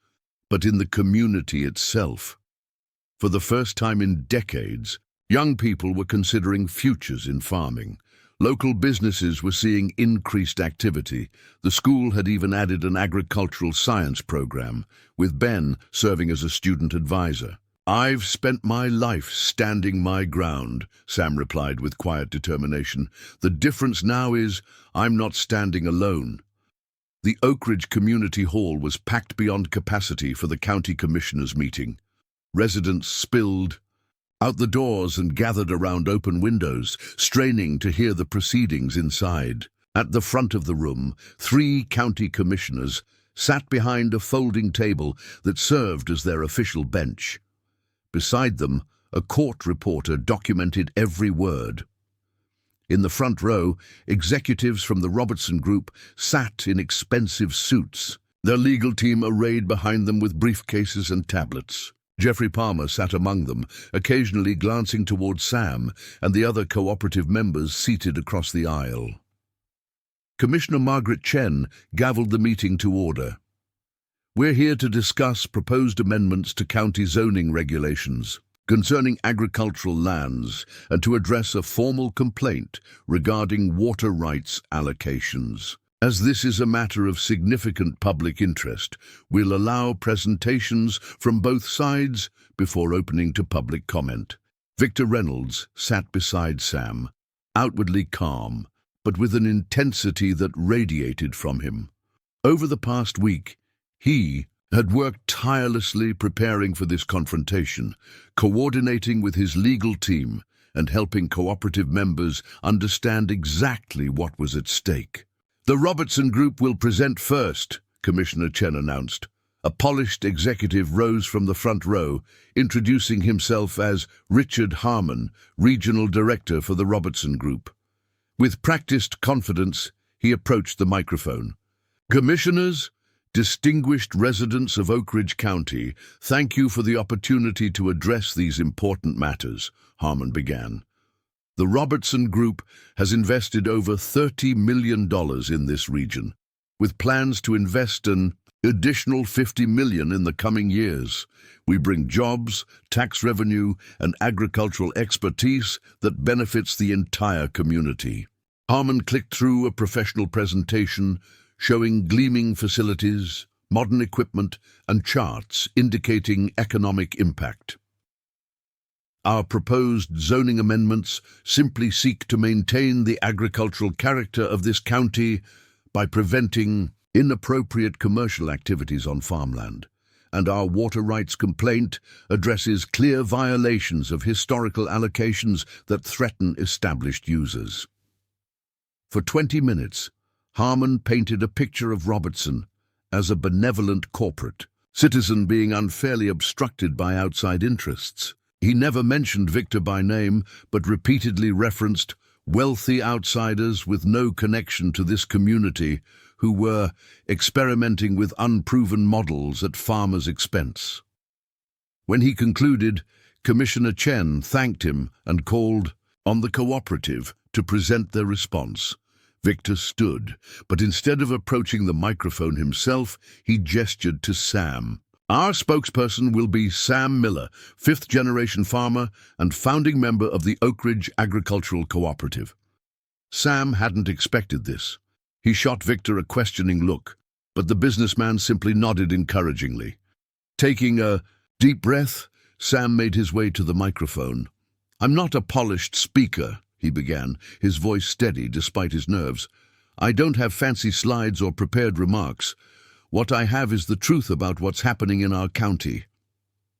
but in the community itself. For the first time in decades, young people were considering futures in farming. Local businesses were seeing increased activity. The school had even added an agricultural science program, with Ben serving as a student advisor. I've spent my life standing my ground, Sam replied with quiet determination. The difference now is I'm not standing alone. The Oak Ridge Community Hall was packed beyond capacity for the county commissioners' meeting. Residents spilled out the doors and gathered around open windows, straining to hear the proceedings inside. At the front of the room, 3 county commissioners sat behind a folding table that served as their official bench. Beside them, a court reporter documented every word. In the front row, executives from the Robertson Group sat in expensive suits, their legal team arrayed behind them with briefcases and tablets. Jeffrey Palmer sat among them, occasionally glancing toward Sam and the other cooperative members seated across the aisle. Commissioner Margaret Chen gavelled the meeting to order. We're here to discuss proposed amendments to county zoning regulations concerning agricultural lands and to address a formal complaint regarding water rights allocations. As this is a matter of significant public interest, we'll allow presentations from both sides before opening to public comment. Victor Reynolds sat beside Sam, outwardly calm, but with an intensity that radiated from him. Over the past week, he had worked tirelessly preparing for this confrontation, coordinating with his legal team and helping cooperative members understand exactly what was at stake. The Robertson Group will present first, Commissioner Chen announced. A polished executive rose from the front row, introducing himself as Richard Harmon, Regional Director for the Robertson Group. With practiced confidence, he approached the microphone. Commissioners, distinguished residents of Oak Ridge County, thank you for the opportunity to address these important matters, Harmon began. The Robertson Group has invested over $30 million in this region, with plans to invest an additional $50 million in the coming years. We bring jobs, tax revenue, and agricultural expertise that benefits the entire community. Harmon clicked through a professional presentation showing gleaming facilities, modern equipment, and charts indicating economic impact. Our proposed zoning amendments simply seek to maintain the agricultural character of this county by preventing inappropriate commercial activities on farmland, and our water rights complaint addresses clear violations of historical allocations that threaten established users. For 20 minutes, Harmon painted a picture of Robertson as a benevolent corporate citizen being unfairly obstructed by outside interests. He never mentioned Victor by name, but repeatedly referenced wealthy outsiders with no connection to this community who were experimenting with unproven models at farmers' expense. When he concluded, Commissioner Chen thanked him and called on the cooperative to present their response. Victor stood, but instead of approaching the microphone himself, he gestured to Sam. Our spokesperson will be Sam Miller, fifth-generation farmer and founding member of the Oak Ridge Agricultural Cooperative. Sam hadn't expected this. He shot Victor a questioning look, but the businessman simply nodded encouragingly. Taking a deep breath, Sam made his way to the microphone. I'm not a polished speaker, he began, his voice steady despite his nerves. I don't have fancy slides or prepared remarks. What I have is the truth about what's happening in our county.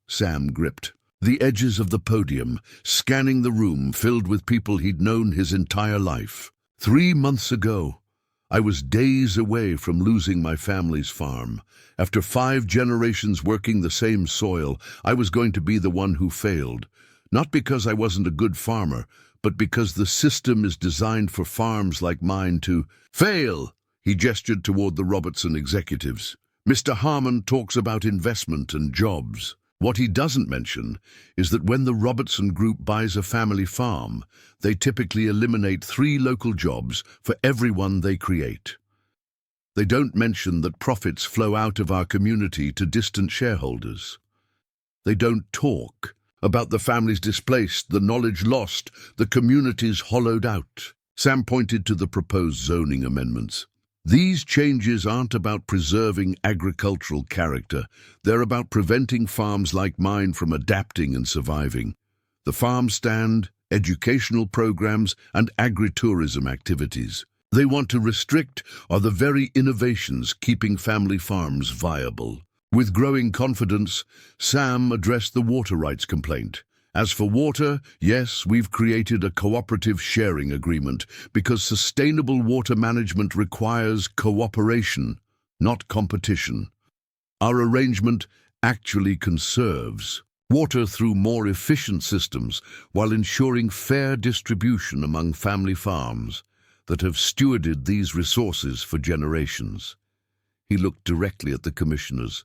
Sam gripped the edges of the podium, scanning the room filled with people he'd known his entire life. 3 months ago, I was days away from losing my family's farm. After 5 generations working the same soil, I was going to be the one who failed. Not because I wasn't a good farmer, but because the system is designed for farms like mine to fail. He gestured toward the Robertson executives. Mr. Harmon talks about investment and jobs. What he doesn't mention is that when the Robertson Group buys a family farm, they typically eliminate 3 local jobs for every one they create. They don't mention that profits flow out of our community to distant shareholders. They don't talk about the families displaced, the knowledge lost, the communities hollowed out. Sam pointed to the proposed zoning amendments. These changes aren't about preserving agricultural character. They're about preventing farms like mine from adapting and surviving. The farm stand, educational programs, and agritourism activities they want to restrict are the very innovations keeping family farms viable. With growing confidence, Sam addressed the water rights complaint. As for water, yes, we've created a cooperative sharing agreement because sustainable water management requires cooperation, not competition. Our arrangement actually conserves water through more efficient systems while ensuring fair distribution among family farms that have stewarded these resources for generations. He looked directly at the commissioners.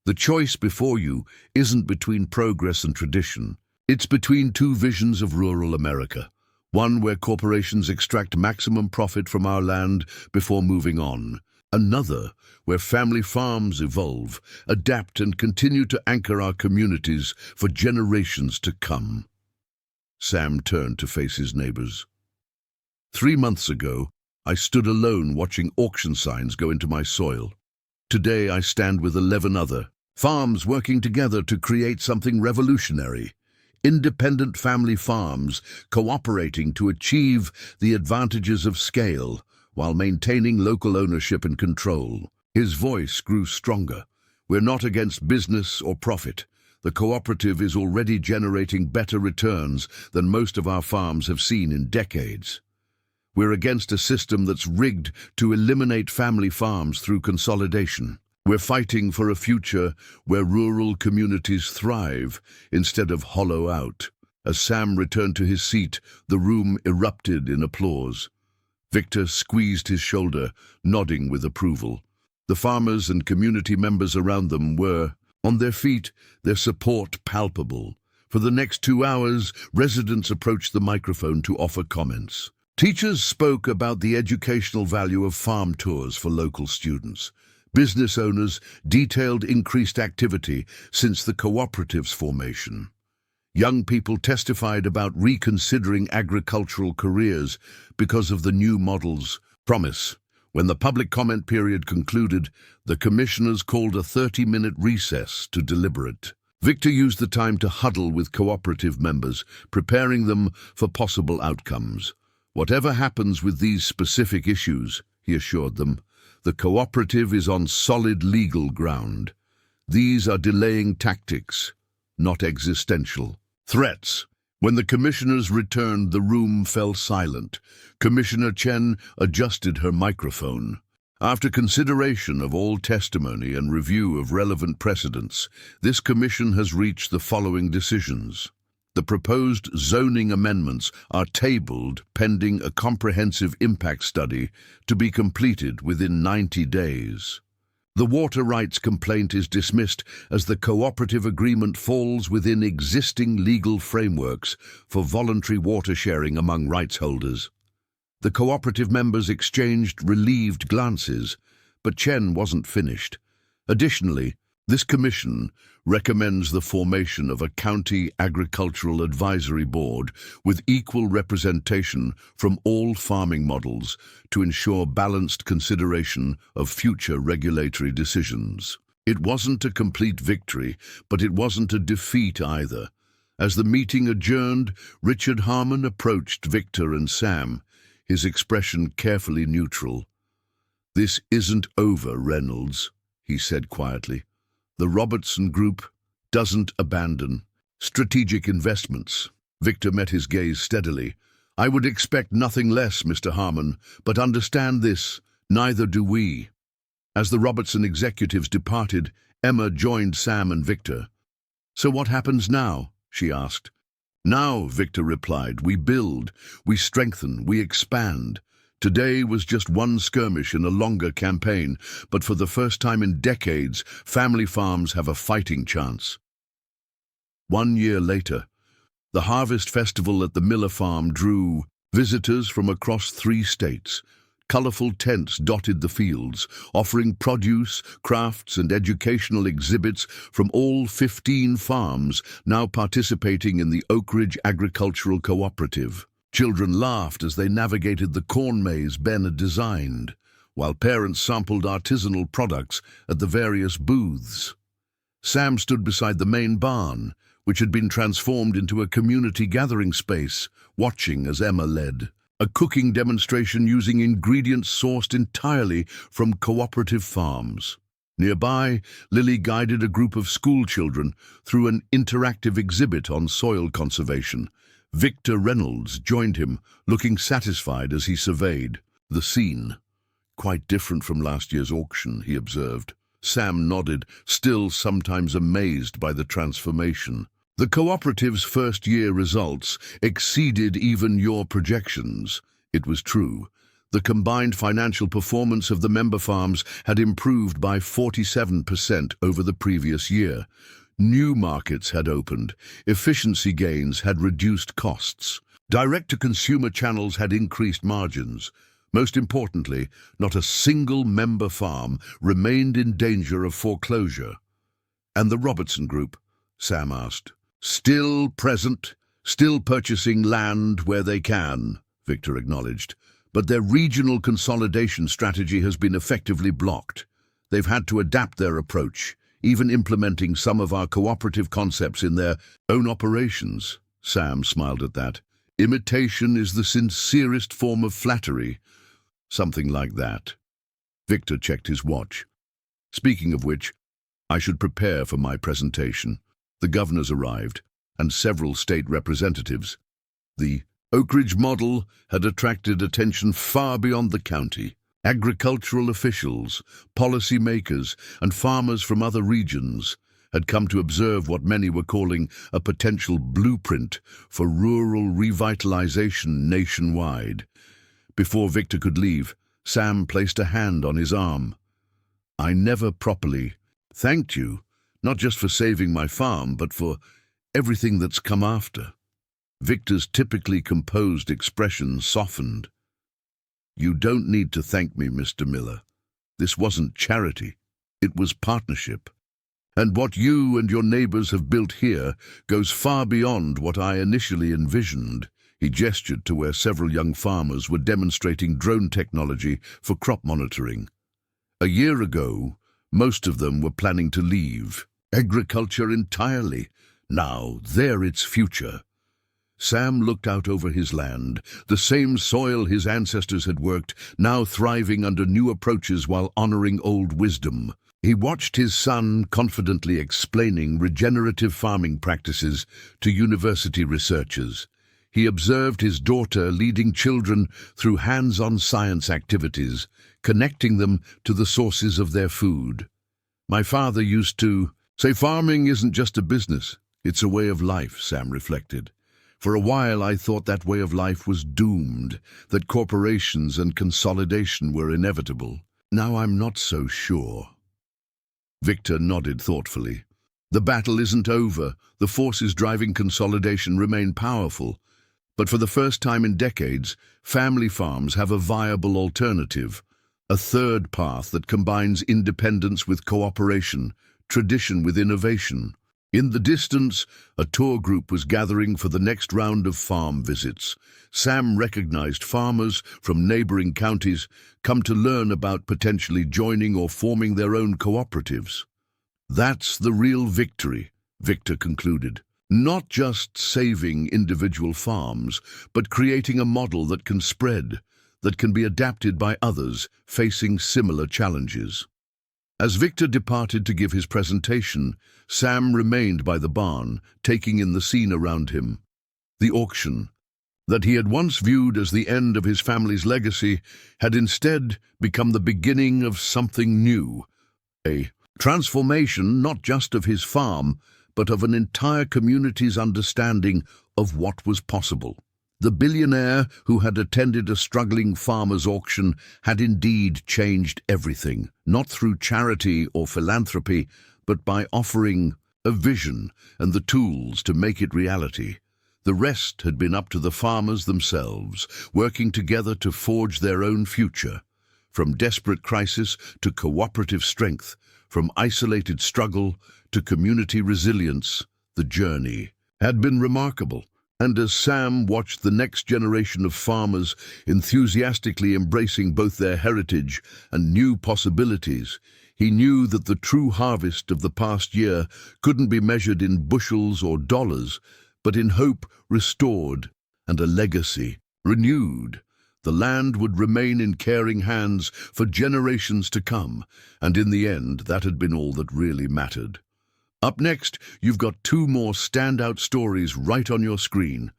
The choice before you isn't between progress and tradition. It's between 2 visions of rural America. One where corporations extract maximum profit from our land before moving on. Another where family farms evolve, adapt, and continue to anchor our communities for generations to come. Sam turned to face his neighbors. 3 months ago, I stood alone watching auction signs go into my soil. Today I stand with 11 other farms working together to create something revolutionary. Independent family farms cooperating to achieve the advantages of scale while maintaining local ownership and control. His voice grew stronger. We're not against business or profit. The cooperative is already generating better returns than most of our farms have seen in decades. We're against a system that's rigged to eliminate family farms through consolidation. We're fighting for a future where rural communities thrive instead of hollow out. As Sam returned to his seat, the room erupted in applause. Victor squeezed his shoulder, nodding with approval. The farmers and community members around them were on their feet, their support palpable. For the next 2 hours, residents approached the microphone to offer comments. Teachers spoke about the educational value of farm tours for local students. Business owners detailed increased activity since the cooperative's formation. Young people testified about reconsidering agricultural careers because of the new model's promise. When the public comment period concluded, the commissioners called a 30-minute recess to deliberate. Victor used the time to huddle with cooperative members, preparing them for possible outcomes. Whatever happens with these specific issues, he assured them, the cooperative is on solid legal ground. These are delaying tactics, not existential threats. When the commissioners returned, the room fell silent. Commissioner Chen adjusted her microphone. After consideration of all testimony and review of relevant precedents, this commission has reached the following decisions. The proposed zoning amendments are tabled pending a comprehensive impact study to be completed within 90 days. The water rights complaint is dismissed as the cooperative agreement falls within existing legal frameworks for voluntary water sharing among rights holders. The cooperative members exchanged relieved glances, but Chen wasn't finished. Additionally, this commission recommends the formation of a county agricultural advisory board with equal representation from all farming models to ensure balanced consideration of future regulatory decisions. It wasn't a complete victory, but it wasn't a defeat either. As the meeting adjourned, Richard Harmon approached Victor and Sam, his expression carefully neutral. "This isn't over, Reynolds," he said quietly. "The Robertson Group doesn't abandon strategic investments." Victor met his gaze steadily. "I would expect nothing less, Mr. Harmon, but understand this, neither do we." As the Robertson executives departed, Emma joined Sam and Victor. "So what happens now?" she asked. "Now," Victor replied, "we build, we strengthen, we expand. Today was just one skirmish in a longer campaign, but for the first time in decades, family farms have a fighting chance." 1 year later, the Harvest Festival at the Miller Farm drew visitors from across 3 states. Colorful tents dotted the fields, offering produce, crafts, and educational exhibits from all 15 farms now participating in the Oak Ridge Agricultural Cooperative. Children laughed as they navigated the corn maze Ben had designed, while parents sampled artisanal products at the various booths. Sam stood beside the main barn, which had been transformed into a community gathering space, watching as Emma led a cooking demonstration using ingredients sourced entirely from cooperative farms. Nearby, Lily guided a group of school children through an interactive exhibit on soil conservation. Victor Reynolds joined him, looking satisfied as he surveyed the scene. "Quite different from last year's auction," he observed. Sam nodded, still sometimes amazed by the transformation. "The cooperative's first-year results exceeded even your projections." It was true. The combined financial performance of the member farms had improved by 47% over the previous year. New markets had opened, efficiency gains had reduced costs, direct-to-consumer channels had increased margins. Most importantly, not a single member farm remained in danger of foreclosure. "And the Robertson Group?" Sam asked. "Still present, still purchasing land where they can," Victor acknowledged. "But their regional consolidation strategy has been effectively blocked. They've had to adapt their approach, even implementing some of our cooperative concepts in their own operations." Sam smiled at that. "Imitation is the sincerest form of flattery." "Something like that." Victor checked his watch. "Speaking of which, I should prepare for my presentation." The governors arrived, and several state representatives. The Oak Ridge model had attracted attention far beyond the county. Agricultural officials, policy makers, and farmers from other regions had come to observe what many were calling a potential blueprint for rural revitalization nationwide. Before Victor could leave, Sam placed a hand on his arm. "I never properly thanked you, not just for saving my farm, but for everything that's come after." Victor's typically composed expression softened. "You don't need to thank me, Mr. Miller. This wasn't charity. It was partnership. And what you and your neighbors have built here goes far beyond what I initially envisioned." He gestured to where several young farmers were demonstrating drone technology for crop monitoring. A year ago, most of them were planning to leave. agriculture entirely. Now, there its future. Sam looked out over his land, the same soil his ancestors had worked, now thriving under new approaches while honoring old wisdom. He watched his son confidently explaining regenerative farming practices to university researchers. He observed his daughter leading children through hands-on science activities, connecting them to the sources of their food. My father used to say farming isn't just a business, it's a way of life, Sam reflected. For a while I thought that way of life was doomed, that corporations and consolidation were inevitable. Now I'm not so sure. Victor nodded thoughtfully. The battle isn't over. The forces driving consolidation remain powerful. But for the first time in decades, family farms have a viable alternative, a third path that combines independence with cooperation, tradition with innovation. In the distance, a tour group was gathering for the next round of farm visits. Sam recognized farmers from neighboring counties come to learn about potentially joining or forming their own cooperatives. That's the real victory, Victor concluded. Not just saving individual farms, but creating a model that can spread, that can be adapted by others facing similar challenges. As Victor departed to give his presentation, Sam remained by the barn, taking in the scene around him. The auction, that he had once viewed as the end of his family's legacy, had instead become the beginning of something new. A transformation not just of his farm, but of an entire community's understanding of what was possible. The billionaire who had attended a struggling farmer's auction had indeed changed everything, not through charity or philanthropy, but by offering a vision and the tools to make it reality. The rest had been up to the farmers themselves, working together to forge their own future. From desperate crisis to cooperative strength, from isolated struggle to community resilience, the journey had been remarkable. And as Sam watched the next generation of farmers enthusiastically embracing both their heritage and new possibilities, he knew that the true harvest of the past year couldn't be measured in bushels or dollars, but in hope restored and a legacy renewed. The land would remain in caring hands for generations to come, and in the end, that had been all that really mattered. Up next, you've got two more standout stories right on your screen.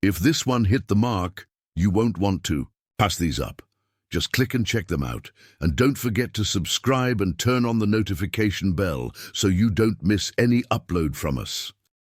If this one hit the mark, you won't want to pass these up. Just click and check them out. And don't forget to subscribe and turn on the notification bell so you don't miss any upload from us.